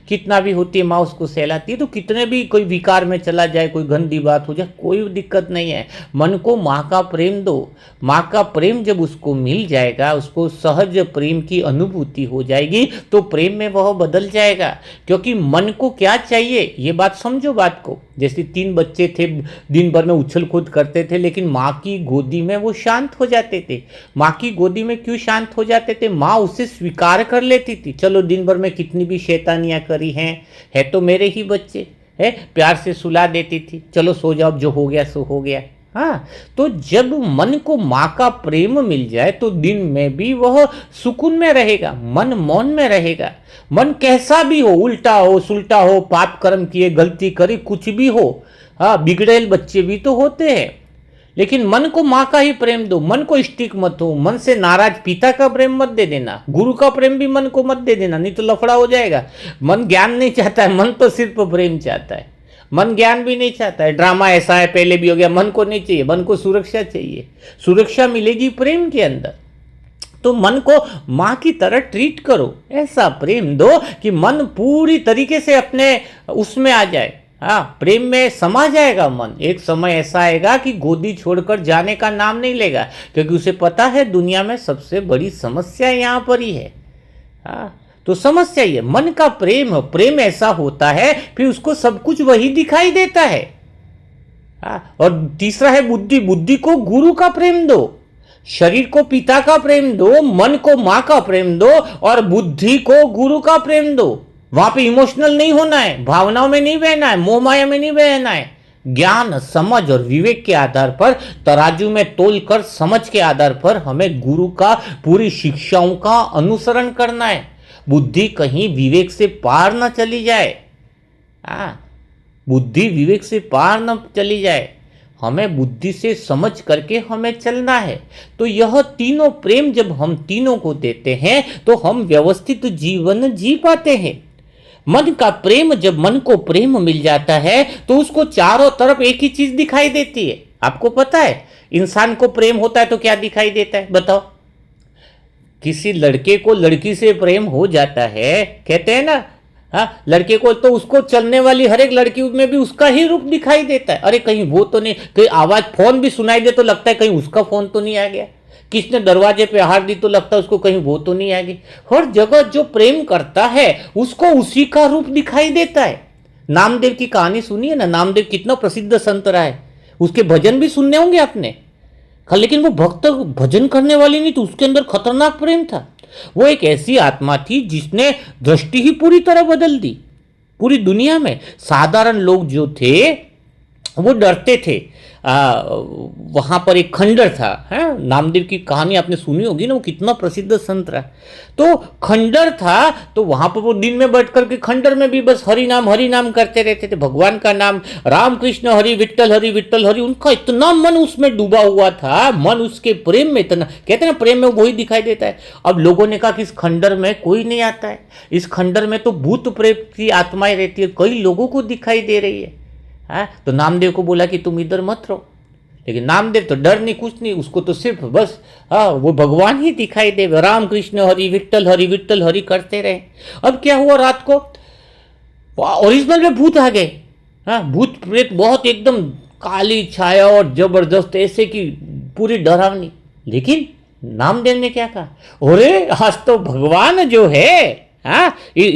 कितना भी होती है माँ उसको सहलाती है। तो कितने भी कोई विकार में चला जाए, कोई गंदी बात हो जाए, कोई दिक्कत नहीं है। मन को माँ का प्रेम दो। माँ का प्रेम जब उसको मिल जाएगा, उसको सहज प्रेम की अनुभूति हो जाएगी, तो प्रेम में वह बदल जाएगा। क्योंकि मन को क्या चाहिए, ये बात समझो बात को। जैसे 3 बच्चे थे, दिन भर में उछल कूद करते थे, लेकिन माँ की गोदी में वो शांत हो जाते थे। माँ की गोदी में क्यों शांत हो जाते थे, माँ उसे स्वीकार कर लेती थी। चलो दिन भर में कितनी भी शैतानियां करी हैं, है तो मेरे ही बच्चे है, प्यार से सुला देती थी, चलो सो जाओ, जो हो गया सो हो गया। तो जब मन को माँ का प्रेम मिल जाए तो दिन में भी वह सुकून में रहेगा, मन मौन में रहेगा। मन कैसा भी हो, उल्टा हो, सुल्टा हो, पाप कर्म किए, गलती करी, कुछ भी हो, बिगड़ेल बच्चे भी तो होते हैं। लेकिन मन को माँ का ही प्रेम दो, मन को स्टिक मत हो, मन से नाराज पिता का प्रेम मत दे देना, गुरु का प्रेम भी मन को मत दे देना, नहीं तो लफड़ा हो जाएगा। मन ज्ञान नहीं चाहता है, मन तो सिर्फ प्रेम चाहता है। मन ज्ञान भी नहीं चाहता है, ड्रामा ऐसा है पहले भी हो गया, मन को नहीं चाहिए, मन को सुरक्षा चाहिए। सुरक्षा मिलेगी प्रेम के अंदर। तो मन को माँ की तरह ट्रीट करो, ऐसा प्रेम दो कि मन पूरी तरीके से अपने उसमें आ जाए, प्रेम में समा जाएगा मन। एक समय ऐसा आएगा कि गोदी छोड़कर जाने का नाम नहीं लेगा, क्योंकि उसे पता है दुनिया में सबसे बड़ी समस्या यहाँ पर ही है। तो समस्या ये मन का प्रेम ऐसा होता है, फिर उसको सब कुछ वही दिखाई देता है। और तीसरा है बुद्धि को गुरु का प्रेम दो, शरीर को पिता का प्रेम दो, मन को माँ का प्रेम दो, और बुद्धि को गुरु का प्रेम दो। वहां पे इमोशनल नहीं होना है, भावनाओं में नहीं बहना है, मोह माया में नहीं बहना है। ज्ञान, समझ और विवेक के आधार पर, तराजू में तोल कर समझ के आधार पर हमें गुरु का पूरी शिक्षाओं का अनुसरण करना है। बुद्धि कहीं विवेक से पार न चली जाए, बुद्धि विवेक से पार न चली जाए, हमें बुद्धि से समझ करके हमें चलना है। तो यह तीनों प्रेम जब हम तीनों को देते हैं तो हम व्यवस्थित जीवन जी पाते हैं। मन का प्रेम, जब मन को प्रेम मिल जाता है तो उसको चारों तरफ एक ही चीज दिखाई देती है। आपको पता है इंसान को प्रेम होता है तो क्या दिखाई देता है, बताओ? किसी लड़के को लड़की से प्रेम हो जाता है, कहते हैं ना, हाँ, लड़के को तो उसको चलने वाली हर एक लड़की में भी उसका ही रूप दिखाई देता है। अरे कहीं वो तो नहीं, कहीं आवाज फोन भी सुनाई दे तो लगता है कहीं उसका फोन तो नहीं आ गया, किसने दरवाजे पे हार दी तो लगता है उसको कहीं वो तो नहीं आ गई। हर जगह जो प्रेम करता है उसको उसी का रूप दिखाई देता है। नामदेव की कहानी सुनिए ना, नामदेव कितना प्रसिद्ध संत रहा है, उसके भजन भी सुनने होंगे आपने। लेकिन वो भक्त भजन करने वाली नहीं, तो उसके अंदर खतरनाक प्रेम था। वो एक ऐसी आत्मा थी जिसने दृष्टि ही पूरी तरह बदल दी। पूरी दुनिया में साधारण लोग जो थे वो डरते थे। वहां पर एक खंडर था, है नामदेव की कहानी आपने सुनी होगी ना, वो कितना प्रसिद्ध संत रहा। तो खंडर था, तो वहां पर वो दिन में बैठ करके खंडर में भी बस हरि नाम करते रहते थे, भगवान का नाम, राम कृष्ण हरि विट्ठल हरि विट्ठल हरि। उनका इतना मन उसमें डूबा हुआ था, मन उसके प्रेम में इतना, कहते हैं ना प्रेम में वही दिखाई देता है। अब लोगों ने कहा कि इस खंडर में कोई नहीं आता है, इस खंडर में तो भूत प्रेत की आत्माएं रहती है, कई लोगों को दिखाई दे रही है। तो नामदेव को बोला कि तुम इधर मत रहो, लेकिन नामदेव तो डर नहीं कुछ नहीं, उसको तो सिर्फ बस वो भगवान ही दिखाई दे, राम कृष्ण हरि विट्ठल हरि करते रहे। अब क्या हुआ, रात को ओरिजिनल में भूत आ गए। भूत प्रेत बहुत एकदम काली छाया और जबरदस्त, ऐसे कि पूरी डरावनी। लेकिन नामदेव ने क्या कहा, अरे आज तो भगवान जो है, ये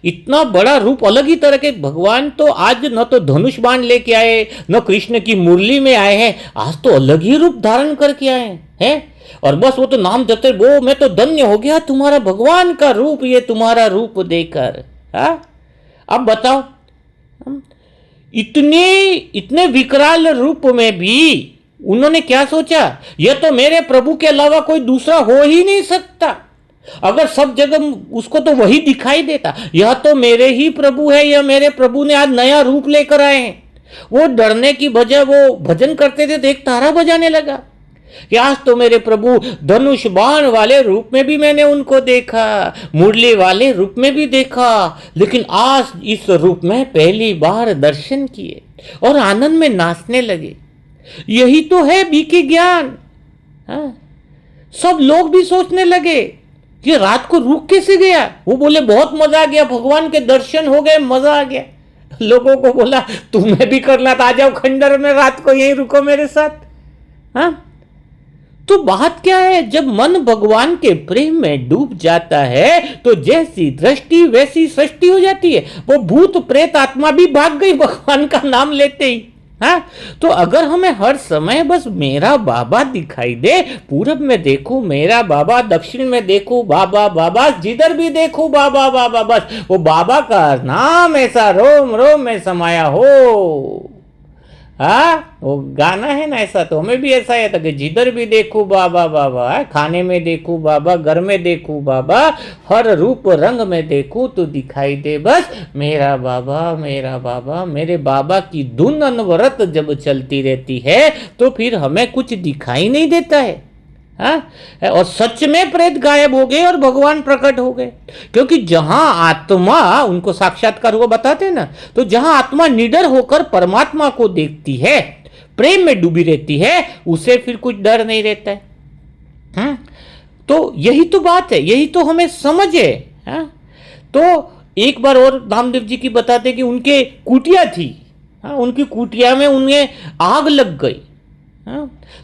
इतना बड़ा रूप, अलग ही तरह के भगवान तो आज न तो धनुष बाण लेके आए, न कृष्ण की मुरली में आए हैं, आज तो अलग ही रूप धारण करके आए हैं। और बस वो तो नाम जपते, वो मैं तो धन्य हो गया तुम्हारा भगवान का रूप, ये तुम्हारा रूप देकर। अब बताओ, इतने विकराल रूप में भी उन्होंने क्या सोचा, यह तो मेरे प्रभु के अलावा कोई दूसरा हो ही नहीं सकता। अगर सब जगह उसको तो वही दिखाई देता, यह तो मेरे ही प्रभु है, यह मेरे प्रभु ने आज नया रूप लेकर आए हैं। वो डरने की बजाय वो भजन करते थे तो एक तारा बजाने लगा कि आज तो मेरे प्रभु धनुष बाण वाले रूप में भी मैंने उनको देखा, मुरली वाले रूप में भी देखा, लेकिन आज इस रूप में पहली बार दर्शन किए और आनंद में नाचने लगे। यही तो है बीके ज्ञान। सब लोग भी सोचने लगे कि रात को रुक कैसे गया। वो बोले बहुत मजा आ गया, भगवान के दर्शन हो गए, मजा आ गया। लोगों को बोला तुम्हें भी करना था, आ जाओ खंडर में, रात को यहीं रुको मेरे साथ। तो बात क्या है, जब मन भगवान के प्रेम में डूब जाता है तो जैसी दृष्टि वैसी सृष्टि हो जाती है। वो भूत प्रेत आत्मा भी भाग गई भगवान का नाम लेते ही। तो अगर हमें हर समय बस मेरा बाबा दिखाई दे, पूरब में देखूं मेरा बाबा, दक्षिण में देखूं बाबा बाबा, जिधर भी देखूं बाबा बाबा, बस वो बाबा का नाम ऐसा रोम रोम में समाया हो। वो गाना है ना, ऐसा तो हमें भी ऐसा है था कि जिधर भी देखूं बाबा बाबा, खाने में देखूं बाबा, घर में देखूं बाबा, हर रूप रंग में देखूं तो दिखाई दे बस मेरा बाबा मेरा बाबा। मेरे बाबा की धुन अनवरत जब चलती रहती है तो फिर हमें कुछ दिखाई नहीं देता है। और सच में प्रेत गायब हो गए और भगवान प्रकट हो गए, क्योंकि जहां आत्मा, उनको साक्षात्कार हुआ बताते ना, तो जहां आत्मा निडर होकर परमात्मा को देखती है, प्रेम में डूबी रहती है, उसे फिर कुछ डर नहीं रहता है। तो यही तो बात है, यही तो हमें समझ है। तो एक बार और नामदेव जी की बताते कि उनके कुटिया थी, उनकी कुटिया में उन्हें आग लग गई।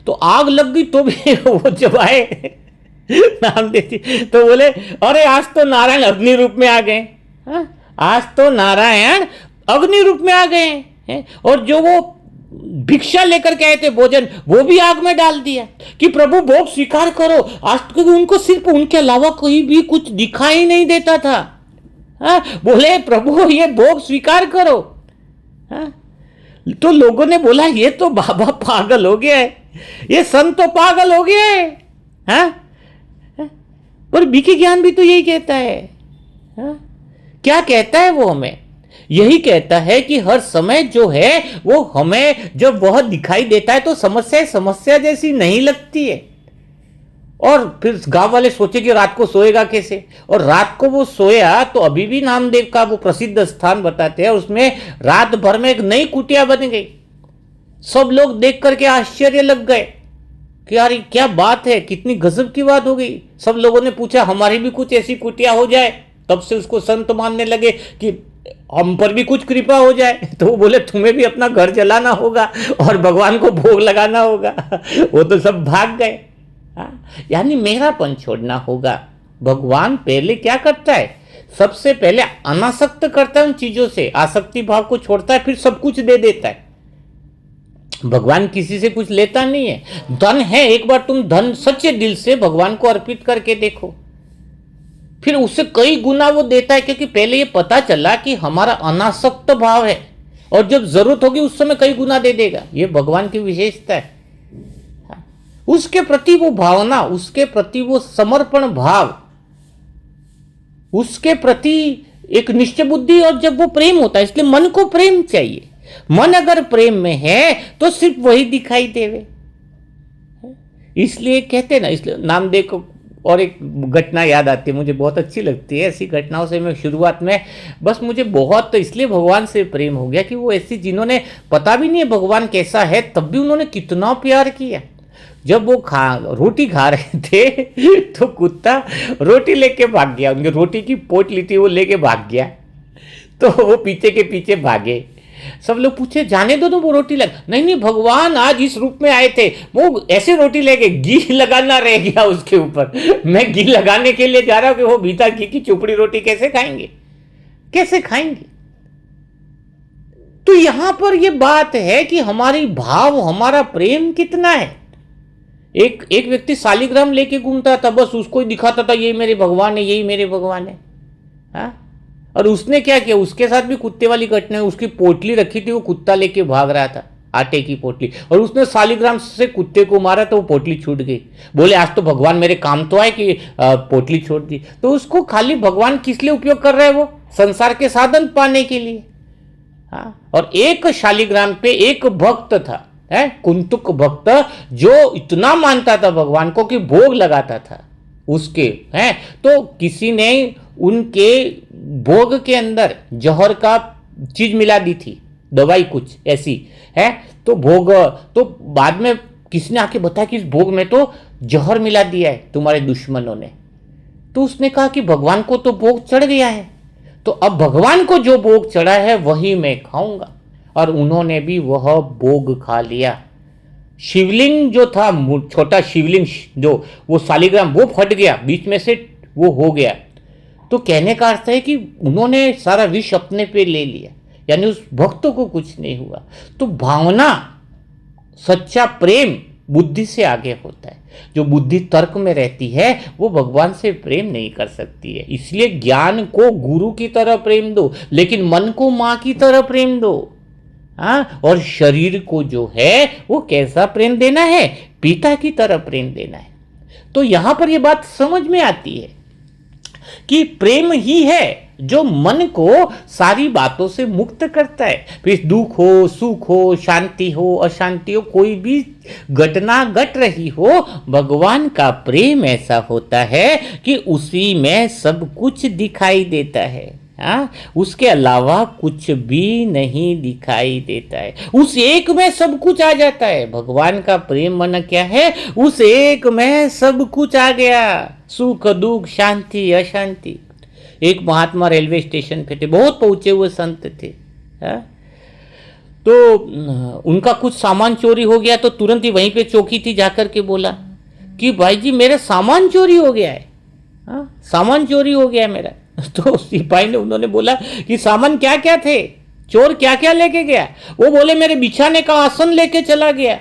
तो आग लग गई तो भी वो जब आए नामदेव जी तो बोले अरे आज तो नारायण अग्नि रूप में आ गए, आज तो नारायण अग्नि रूप में आ गए हैं। और जो वो भिक्षा लेकर के आए थे भोजन, वो भी आग में डाल दिया कि प्रभु भोग स्वीकार करो। आज क्योंकि उनको सिर्फ उनके अलावा कोई भी कुछ दिखाई नहीं देता था। बोले प्रभु ये भोग स्वीकार करो। तो लोगों ने बोला ये तो बाबा पागल हो गया है, ये संत तो पागल हो गया है। पर बीके ज्ञान भी तो यही कहता है। क्या कहता है वो हमें? यही कहता है कि हर समय जो है वो हमें जब वह दिखाई देता है तो समस्या जैसी नहीं लगती है। और फिर गांव वाले सोचे कि रात को सोएगा कैसे, और रात को वो सोया तो अभी भी नामदेव का वो प्रसिद्ध स्थान बताते हैं, उसमें रात भर में एक नई कुटिया बन गई। सब लोग देख करके आश्चर्य लग गए कि यार क्या बात है, कितनी गजब की बात हो गई। सब लोगों ने पूछा हमारी भी कुछ ऐसी कुटिया हो जाए। तब से उसको संत मानने लगे कि हम पर भी कुछ कृपा हो जाए। तो वो बोले तुम्हें भी अपना घर चलाना होगा और भगवान को भोग लगाना होगा। वो तो सब भाग गए। यानी मेरापन छोड़ना होगा। भगवान पहले क्या करता है, सबसे पहले अनासक्त करता है उन चीजों से, आसक्ति भाव को छोड़ता है, फिर सब कुछ दे देता है। भगवान किसी से कुछ लेता नहीं है। धन है, एक बार तुम धन सच्चे दिल से भगवान को अर्पित करके देखो, फिर उससे कई गुना वो देता है, क्योंकि पहले ये पता चला कि हमारा अनासक्त भाव है और जब जरूरत होगी उस समय कई गुना दे देगा। ये भगवान की विशेषता है। उसके प्रति वो भावना, उसके प्रति वो समर्पण भाव, उसके प्रति एक निश्चय बुद्धि, और जब वो प्रेम होता है, इसलिए मन को प्रेम चाहिए। मन अगर प्रेम में है तो सिर्फ वही दिखाई देवे। इसलिए कहते ना, इसलिए नामदेव को और एक घटना याद आती है, मुझे बहुत अच्छी लगती है। ऐसी घटनाओं से मैं शुरुआत में बस मुझे बहुत इसलिए भगवान से प्रेम हो गया कि वो ऐसी जिन्होंने पता भी नहीं है भगवान कैसा है, तब भी उन्होंने कितना प्यार किया। जब वो रोटी खा रहे थे तो कुत्ता रोटी लेके भाग गया, उनकी रोटी की पोटली थी वो लेके भाग गया। तो वो पीछे के पीछे भागे। सब लोग पूछे जाने दो तो वो रोटी नहीं नहीं, भगवान आज इस रूप में आए थे, वो ऐसे रोटी लेके घी लगाना रह गया उसके ऊपर। मैं घी लगाने के लिए जा रहा हूं कि वो बीता घी की चुपड़ी रोटी कैसे खाएंगे, कैसे खाएंगे। तो यहां पर ये बात है कि हमारी भाव, हमारा प्रेम कितना है। एक व्यक्ति शालिग्राम लेके घूमता था, बस उसको ही दिखाता था यही मेरे भगवान है, यही मेरे भगवान है। हाँ? और उसने क्या किया, उसके साथ भी कुत्ते वाली घटना है। उसकी पोटली रखी थी, वो कुत्ता लेके भाग रहा था, आटे की पोटली, और उसने शालिग्राम से कुत्ते को मारा तो वो पोटली छूट गई। बोले आज तो भगवान मेरे काम तो आए कि पोटली छोड़ दी। तो उसको खाली भगवान किस लिए उपयोग कर रहा है, वो संसार के साधन पाने के लिए। हाँ? और एक शालिग्राम पे एक भक्त था, है कुंतुक भक्त, जो इतना मानता था भगवान को कि भोग लगाता था उसके, हैं। तो किसी ने उनके भोग के अंदर जहर का चीज मिला दी थी, दवाई कुछ ऐसी है। तो भोग, तो बाद में किसने आके बताया कि इस भोग में तो जहर मिला दिया है तुम्हारे दुश्मनों ने। तो उसने कहा कि भगवान को तो भोग चढ़ गया है, तो अब भगवान को जो भोग चढ़ा है वही मैं खाऊंगा। और उन्होंने भी वह भोग खा लिया। शिवलिंग जो था, छोटा शिवलिंग जो वो शालिग्राम, वो फट गया बीच में से, वो हो गया। तो कहने का अर्थ है कि उन्होंने सारा विष अपने पे ले लिया, यानी उस भक्त को कुछ नहीं हुआ। तो भावना, सच्चा प्रेम बुद्धि से आगे होता है। जो बुद्धि तर्क में रहती है वो भगवान से प्रेम नहीं कर सकती है। इसलिए ज्ञान को गुरु की तरह प्रेम दो, लेकिन मन को मां की तरह प्रेम दो। हाँ, और शरीर को जो है वो कैसा प्रेम देना है, पिता की तरह प्रेम देना है। तो यहां पर ये बात समझ में आती है कि प्रेम ही है जो मन को सारी बातों से मुक्त करता है। फिर दुख हो, सुख हो, शांति हो, अशांति हो, कोई भी घटना घट रही हो, भगवान का प्रेम ऐसा होता है कि उसी में सब कुछ दिखाई देता है। हाँ, उसके अलावा कुछ भी नहीं दिखाई देता है। उस एक में सब कुछ आ जाता है। भगवान का प्रेम मन क्या है, उस एक में सब कुछ आ गया, सुख दुख शांति अशांति। एक महात्मा रेलवे स्टेशन पे थे, बहुत पहुंचे हुए संत थे। हाँ? तो उनका कुछ सामान चोरी हो गया, तो तुरंत ही वहीं पे चौकी थी, जाकर के बोला कि भाई जी मेरा सामान चोरी हो गया है। हाँ? सामान चोरी हो गया है मेरा। तो सिपाही ने, उन्होंने बोला कि सामान क्या क्या थे, चोर क्या क्या लेके गया। वो बोले मेरे बिछाने का आसन लेके चला गया,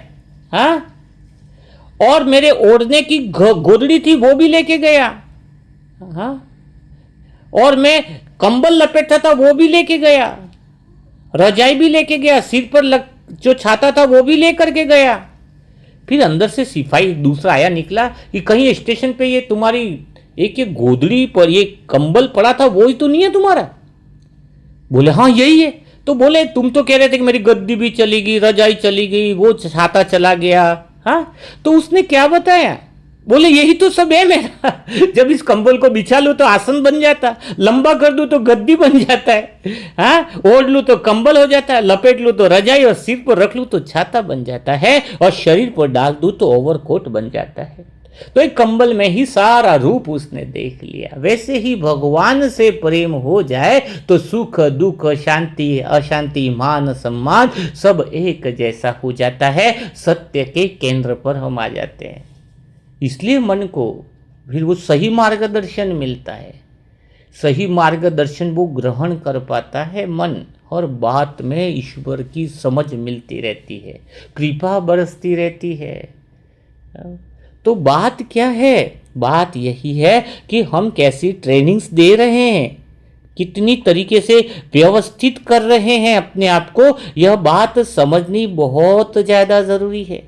हाँ, और मेरे ओढ़ने की गोदड़ी थी वो भी लेके गया, हाँ, और मैं कंबल लपेटा था वो भी लेके गया, रजाई भी लेके गया, सिर पर जो छाता था वो भी लेकर के गया। फिर अंदर से सिपाही दूसरा आया, निकला कि कहीं स्टेशन पे ये तुम्हारी एक ये गोदड़ी पर ये कंबल पड़ा था, वो ही तो नहीं है तुम्हारा। बोले हाँ यही है। तो बोले तुम तो कह रहे थे कि मेरी गद्दी भी चली गई, रजाई चली गई, वो छाता चला गया। हाँ, तो उसने क्या बताया, बोले यही तो सब है मेरा। जब इस कंबल को बिछा लो तो आसन बन जाता, लंबा कर दूं तो गद्दी बन जाता है, हाँ, ओढ़ लूं तो कंबल हो जाता है, लपेट लूं तो रजाई, और सिर पर रख लूं तो छाता बन जाता है, और शरीर पर डाल दूं तो ओवरकोट बन जाता है। तो एक कंबल में ही सारा रूप उसने देख लिया। वैसे ही भगवान से प्रेम हो जाए तो सुख दुख शांति अशांति मान सम्मान सब एक जैसा हो जाता है, सत्य के केंद्र पर हम आ जाते हैं। इसलिए मन को फिर वो सही मार्गदर्शन मिलता है, सही मार्गदर्शन वो ग्रहण कर पाता है मन, और बात में ईश्वर की समझ मिलती रहती है, कृपा बरसती रहती है। तो बात क्या है? बात यही है कि हम कैसी ट्रेनिंग्स दे रहे हैं, कितनी तरीके से व्यवस्थित कर रहे हैं अपने आप को, यह बात समझनी बहुत ज़्यादा ज़रूरी है।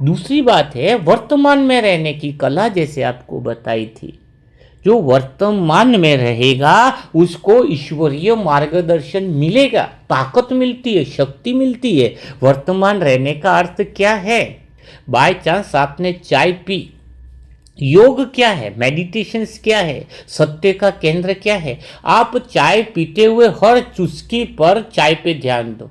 दूसरी बात है वर्तमान में रहने की कला, जैसे आपको बताई थी। जो वर्तमान में रहेगा उसको ईश्वरीय मार्गदर्शन मिलेगा, ताकत मिलती है, शक्ति मिलती है। वर्तमान रहने का अर्थ क्या है? बाय चांस आपने चाय पी, योग क्या है, मेडिटेशंस क्या है, सत्य का केंद्र क्या है? आप चाय पीते हुए हर चुस्की पर चाय पे ध्यान दो,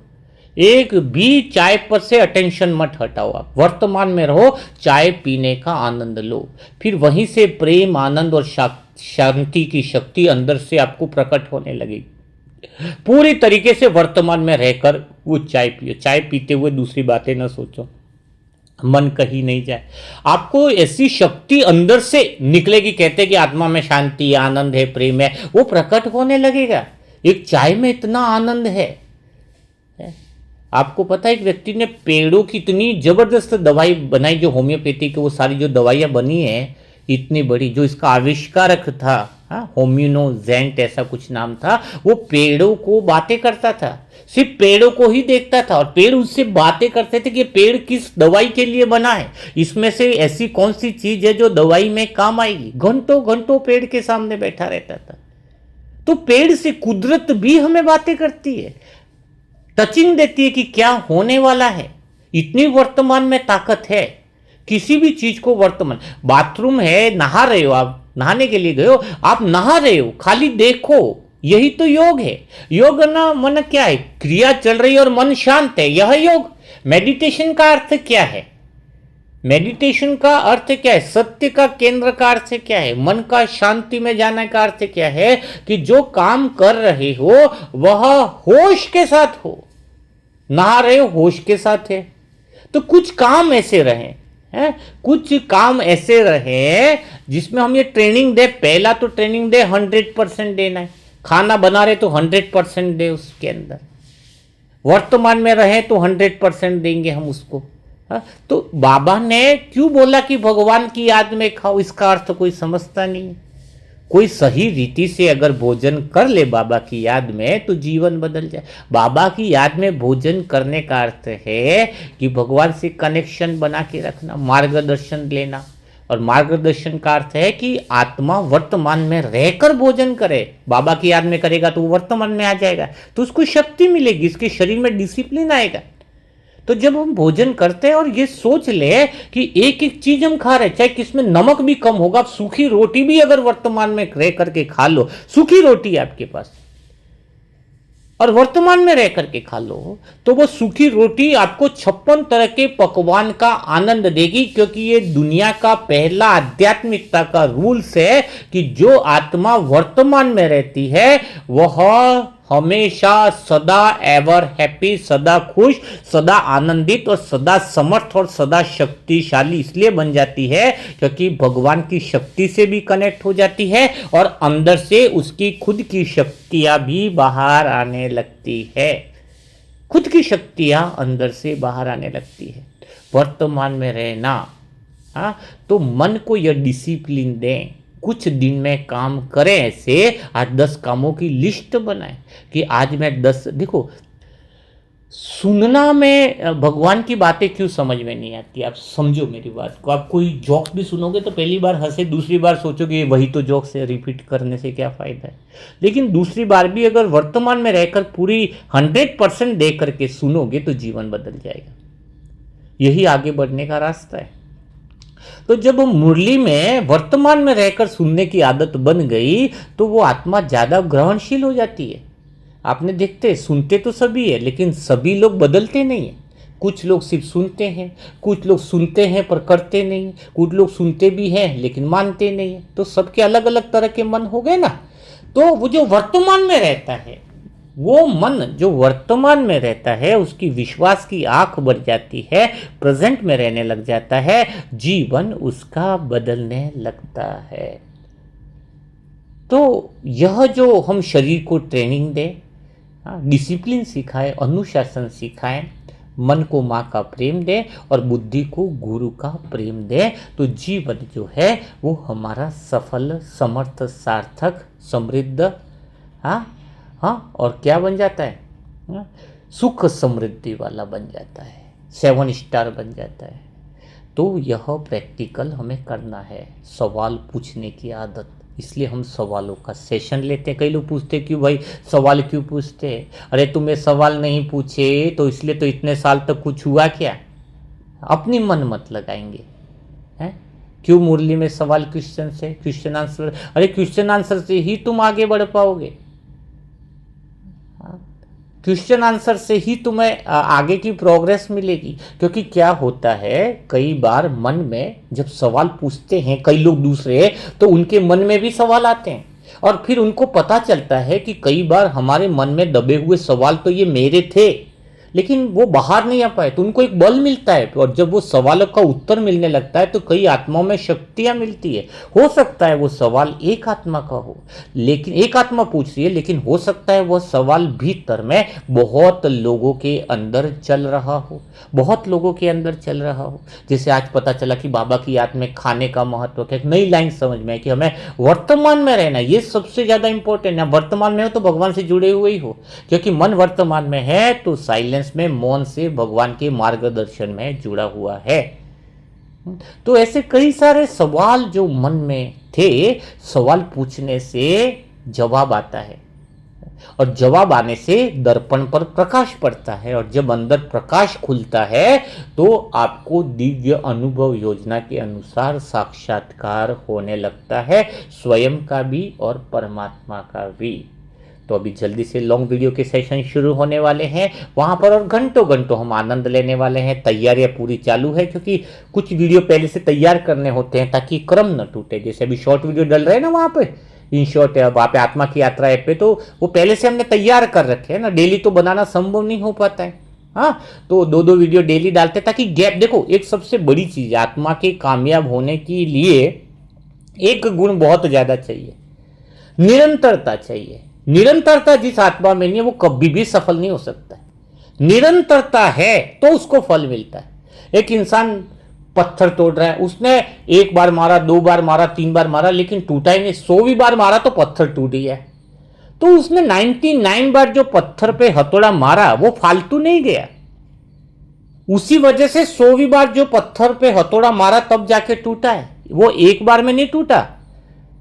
एक भी चाय पर से अटेंशन मत हटाओ, आप वर्तमान में रहो, चाय पीने का आनंद लो। फिर वहीं से प्रेम आनंद और शांति की शक्ति अंदर से आपको प्रकट होने लगेगी। पूरी तरीके से वर्तमान में रहकर वो चाय पियो, चाय पीते हुए दूसरी बातें न सोचो, मन कहीं नहीं जाए। आपको ऐसी शक्ति अंदर से निकलेगी, कहते हैं कि आत्मा में शांति आनंद है, प्रेम है, वो प्रकट होने लगेगा। एक चाय में इतना आनंद है। आपको पता है एक व्यक्ति ने पेड़ों की इतनी जबरदस्त दवाई बनाई, जो होम्योपैथी की वो सारी जो दवाइयाँ बनी है इतनी बड़ी, जो इसका आविष्कारक था होम्योनोजेंट ऐसा कुछ नाम था, वो पेड़ों को बातें करता था, सिर्फ पेड़ों को ही देखता था और पेड़ उससे बातें करते थे कि पेड़ किस दवाई के लिए बना है, इसमें से ऐसी कौन सी चीज है जो दवाई में काम आएगी। घंटों घंटों पेड़ के सामने बैठा रहता था। तो पेड़ से कुदरत भी हमें बातें करती है, टचिंग देती है कि क्या होने वाला है। इतनी वर्तमान में ताकत है, किसी भी चीज को वर्तमान। बाथरूम है, नहा रहे हो, आप नहाने के लिए गए हो, आप नहा रहे हो, खाली देखो, यही तो योग है। योग ना मन क्या है, क्रिया चल रही है और मन शांत है, यह योग। मेडिटेशन का अर्थ क्या है? मेडिटेशन का अर्थ क्या है? सत्य का केंद्र का अर्थ क्या है? मन का शांति में जाने का अर्थ क्या है? कि जो काम कर रहे हो वह होश के साथ हो। नहा रहे हो, होश के साथ है। तो कुछ काम ऐसे रहे हैं, कुछ काम ऐसे रहे जिसमें हम ये ट्रेनिंग दे। पहला तो ट्रेनिंग दे 100% देना है। खाना बना रहे तो 100% दे उसके अंदर। वर्तमान में रहे तो 100% देंगे हम उसको। तो बाबा ने क्यों बोला कि भगवान की याद में खाओ? इसका अर्थ कोई समझता नहीं। कोई सही रीति से अगर भोजन कर ले बाबा की याद में तो जीवन बदल जाए। बाबा की याद में भोजन करने का अर्थ है कि भगवान से कनेक्शन बना के रखना, मार्गदर्शन लेना। और मार्गदर्शन का अर्थ है कि आत्मा वर्तमान में रहकर भोजन करे। बाबा की याद में करेगा तो वो वर्तमान में आ जाएगा, तो उसको शक्ति मिलेगी, इसके शरीर में डिसिप्लिन आएगा। तो जब हम भोजन करते हैं और ये सोच ले कि एक एक चीज हम खा रहे, चाहे किसमें नमक भी कम होगा, सूखी रोटी भी अगर वर्तमान में रह करके खा लो, सूखी रोटी है आपके पास और वर्तमान में रह करके खा लो, तो वो सूखी रोटी आपको 56 तरह के पकवान का आनंद देगी। क्योंकि ये दुनिया का पहला आध्यात्मिकता का रूल्स है कि जो आत्मा वर्तमान में रहती है वह हमेशा सदा एवर हैप्पी, सदा खुश, सदा आनंदित और सदा समर्थ और सदा शक्तिशाली इसलिए बन जाती है क्योंकि भगवान की शक्ति से भी कनेक्ट हो जाती है और अंदर से उसकी खुद की शक्तियां भी बाहर आने लगती है। खुद की शक्तियां अंदर से बाहर आने लगती है। वर्तमान में रहना, तो मन को यह डिसिप्लिन दें, कुछ दिन में काम करें। ऐसे 8-10 कामों की लिस्ट बनाएं कि आज मैं 10। देखो, सुनना में भगवान की बातें क्यों समझ में नहीं आती, आप समझो मेरी बात को। आप कोई जोक्स भी सुनोगे तो पहली बार हंसे, दूसरी बार सोचोगे वही तो जोक्स है, रिपीट करने से क्या फ़ायदा है। लेकिन दूसरी बार भी अगर वर्तमान में रहकर पूरी 100% दे करके सुनोगे तो जीवन बदल जाएगा। यही आगे बढ़ने का रास्ता है। तो जब मुरली में वर्तमान में रहकर सुनने की आदत बन गई तो वो आत्मा ज़्यादा ग्रहणशील हो जाती है। आपने देखते सुनते तो सभी है लेकिन सभी लोग बदलते नहीं है। कुछ लोग सिर्फ सुनते हैं, कुछ लोग सुनते हैं पर करते नहीं, कुछ लोग सुनते भी हैं लेकिन मानते नहीं है। तो सबके अलग अलग तरह के मन हो गए ना। तो वो जो वर्तमान में रहता है, वो मन जो वर्तमान में रहता है, उसकी विश्वास की आंख बढ़ जाती है, प्रेजेंट में रहने लग जाता है, जीवन उसका बदलने लगता है। तो यह जो हम शरीर को ट्रेनिंग दें, डिसिप्लिन सिखाएं, अनुशासन सिखाएं, मन को माँ का प्रेम दें और बुद्धि को गुरु का प्रेम दें, तो जीवन जो है वो हमारा सफल, समर्थ, सार्थक, समृद्ध, हाँ और क्या बन जाता है, सुख समृद्धि वाला बन जाता है, 7 स्टार बन जाता है। तो यह प्रैक्टिकल हमें करना है, सवाल पूछने की आदत। इसलिए हम सवालों का सेशन लेते हैं। कई लोग पूछते हैं क्यों भाई सवाल क्यों पूछते हैं? अरे तुम्हें सवाल नहीं पूछे तो इसलिए तो इतने साल तक कुछ हुआ क्या? अपनी मन मत लगाएंगे हैं। क्यों मुरली में सवाल क्वेश्चन से, क्वेश्चन आंसर? अरे क्वेश्चन आंसर से ही तुम आगे बढ़ पाओगे, क्वेश्चन आंसर से ही तुम्हें आगे की प्रोग्रेस मिलेगी। क्योंकि क्या होता है, कई बार मन में जब सवाल पूछते हैं कई लोग दूसरे, तो उनके मन में भी सवाल आते हैं और फिर उनको पता चलता है कि कई बार हमारे मन में दबे हुए सवाल तो ये मेरे थे, लेकिन वो बाहर नहीं आ पाए, तो उनको एक बल मिलता है। और जब वो सवालों का उत्तर मिलने लगता है तो कई आत्माओं में शक्तियां मिलती है। हो सकता है वो सवाल एक आत्मा का हो, लेकिन एक आत्मा पूछ रही है, लेकिन हो सकता है वह सवाल भीतर में बहुत लोगों के अंदर चल रहा हो, बहुत लोगों के अंदर चल रहा हो। जैसे आज पता चला कि बाबा की याद में खाने का महत्व है, एक नई लाइन समझ में है कि हमें वर्तमान में रहना, ये सबसे ज्यादा इंपॉर्टेंट है। वर्तमान में हो तो भगवान से जुड़े हुए ही हो, क्योंकि मन वर्तमान में है तो साइलेंस में, मौन से भगवान के मार्गदर्शन में जुड़ा हुआ है। तो ऐसे कई सारे सवाल जो मन में थे, सवाल पूछने से जवाब आता है और जवाब आने से दर्पण पर प्रकाश पड़ता है, और जब अंदर प्रकाश खुलता है तो आपको दिव्य अनुभव योजना के अनुसार साक्षात्कार होने लगता है, स्वयं का भी और परमात्मा का भी। तो अभी जल्दी से लॉन्ग वीडियो के सेशन शुरू होने वाले हैं, वहां पर और घंटों घंटों हम आनंद लेने वाले हैं। तैयारियां पूरी चालू है, क्योंकि कुछ वीडियो पहले से तैयार करने होते हैं ताकि क्रम न टूटे। जैसे अभी शॉर्ट वीडियो डल रहे हैं ना वहां पे, इन शॉर्ट वहाँ पे आत्मा की यात्रा ऐप पे, तो वो पहले से हमने तैयार कर रखे हैं ना। डेली तो बनाना संभव नहीं हो पाता है, हाँ, तो 2-2 वीडियो डेली डालते ताकि गैप। देखो एक सबसे बड़ी चीज, आत्मा के कामयाब होने के लिए एक गुण बहुत ज्यादा चाहिए, निरंतरता चाहिए। निरंतरता जिस आत्मा में नहीं है वो कभी भी सफल नहीं हो सकता है। निरंतरता है तो उसको फल मिलता है। एक इंसान पत्थर तोड़ रहा है, उसने एक बार मारा, 2 बार मारा, 3 बार मारा, लेकिन टूटा ही नहीं। 100वीं बार मारा तो पत्थर टूट गया। तो उसने 99 बार जो पत्थर पे हथौड़ा मारा वो फालतू नहीं गया। उसी वजह से 100वीं बार जो पत्थर पे हथौड़ा मारा तब जाके टूटा है, वो एक बार में नहीं टूटा,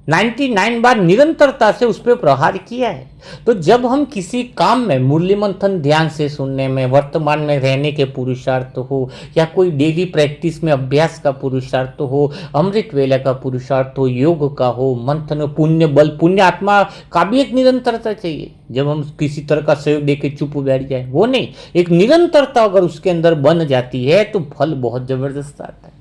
99 बार निरंतरता से उस पर प्रहार किया है। तो जब हम किसी काम में मुरली मंथन ध्यान से सुनने में, वर्तमान में रहने के पुरुषार्थ हो, या कोई डेली प्रैक्टिस में अभ्यास का पुरुषार्थ हो, अमृत वेला का पुरुषार्थ हो, योग का हो, मंथन, पुण्य बल, पुण्य आत्मा का भी एक निरंतरता चाहिए। जब हम किसी तरह का सहयोग देके चुप बैठ जाए वो नहीं, एक निरंतरता अगर उसके अंदर बन जाती है तो फल बहुत जबरदस्त आता है।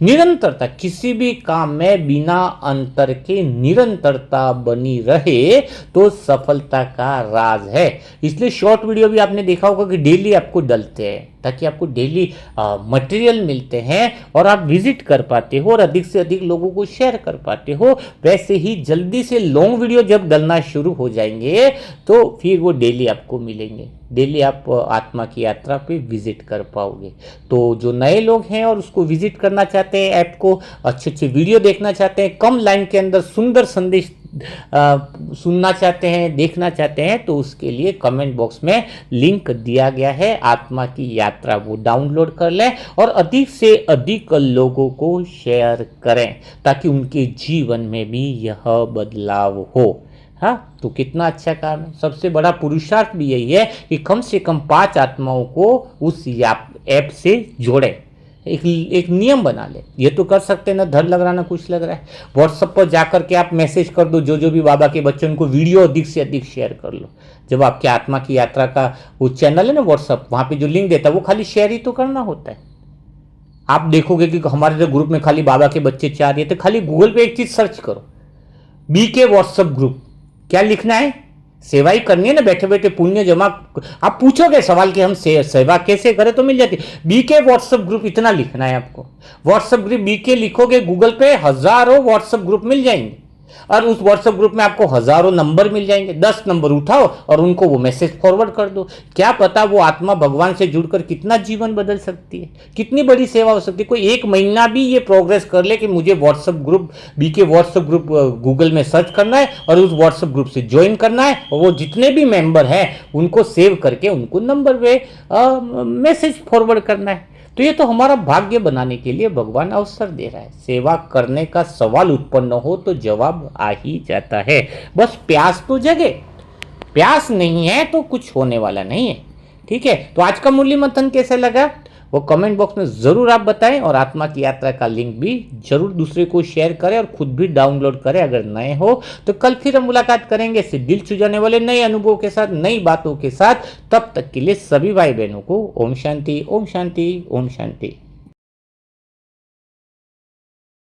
निरंतरता किसी भी काम में बिना अंतर के निरंतरता बनी रहे तो सफलता का राज है। इसलिए शॉर्ट वीडियो भी आपने देखा होगा कि डेली आपको डलते हैं, ताकि आपको डेली मटेरियल मिलते हैं और आप विजिट कर पाते हो और अधिक से अधिक लोगों को शेयर कर पाते हो। वैसे ही जल्दी से लॉन्ग वीडियो जब डलना शुरू हो जाएंगे तो फिर वो डेली आपको मिलेंगे, डेली आप आत्मा की यात्रा पे विजिट कर पाओगे। तो जो नए लोग हैं और उसको विजिट करना चाहते हैं, ऐप को अच्छे अच्छे वीडियो देखना चाहते हैं, कम लाइन के अंदर सुंदर संदेश सुनना चाहते हैं, देखना चाहते हैं, तो उसके लिए कमेंट बॉक्स में लिंक दिया गया है, आत्मा की यात्रा, वो डाउनलोड कर लें और अधिक से अधिक लोगों को शेयर करें ताकि उनके जीवन में भी यह बदलाव हो। हाँ, तो कितना अच्छा काम है। सबसे बड़ा पुरुषार्थ भी यही है कि कम से कम 5 आत्माओं को उस ऐप से जोड़ें, एक नियम बना ले। ये तो कर सकते हैं ना, धर लग रहा ना कुछ लग रहा है। व्हाट्सएप पर जाकर के आप मैसेज कर दो, जो जो भी बाबा के बच्चे उनको वीडियो अधिक से अधिक शेयर कर लो। जब आपके आत्मा की यात्रा का वो चैनल है ना व्हाट्सएप, वहाँ पे जो लिंक देता है वो खाली शेयर ही तो करना होता है। आप देखोगे कि हमारे जो ग्रुप में खाली बाबा के बच्चे चाह तो खाली गूगल पे एक चीज सर्च करो, बीके व्हाट्सएप ग्रुप। क्या लिखना है? सेवा ही करनी है ना, बैठे बैठे पुण्य जमा। आप पूछोगे सवाल कि हम सेवा कैसे करें, तो मिल जाती। बीके व्हाट्सएप ग्रुप इतना लिखना है आपको। व्हाट्सएप ग्रुप बीके लिखोगे गूगल पे, हजारों व्हाट्सएप ग्रुप मिल जाएंगे। और उस व्हाट्सएप ग्रुप में आपको हजारों नंबर मिल जाएंगे। 10 नंबर उठाओ और उनको वो मैसेज फॉरवर्ड कर दो। क्या पता वो आत्मा भगवान से जुड़कर कितना जीवन बदल सकती है, कितनी बड़ी सेवा हो सकती है। कोई 1 महीना भी ये प्रोग्रेस कर ले कि मुझे WhatsApp group, BK WhatsApp group Google में सर्च करना है और उस व्हाट्सएप ग्रुप से ज्वाइन करना है, और वो जितने भी मेंबर हैं उनको सेव करके उनको नंबर पे मैसेज फॉरवर्ड करना है। तो ये तो हमारा भाग्य बनाने के लिए भगवान अवसर दे रहा है। सेवा करने का सवाल उत्पन्न हो तो जवाब आ ही जाता है। बस प्यास तो जगे, प्यास नहीं है तो कुछ होने वाला नहीं है। ठीक है, तो आज का मूल्य मंथन कैसे लगा वो कमेंट बॉक्स में ज़रूर आप बताएं, और आत्मा की यात्रा का लिंक भी जरूर दूसरे को शेयर करें और खुद भी डाउनलोड करें अगर नए हो तो। कल फिर हम मुलाकात करेंगे इससे दिल छू जाने वाले नए अनुभव के साथ, नई बातों के साथ। तब तक के लिए सभी भाई बहनों को ओम शांति, ओम शांति, ओम शांति।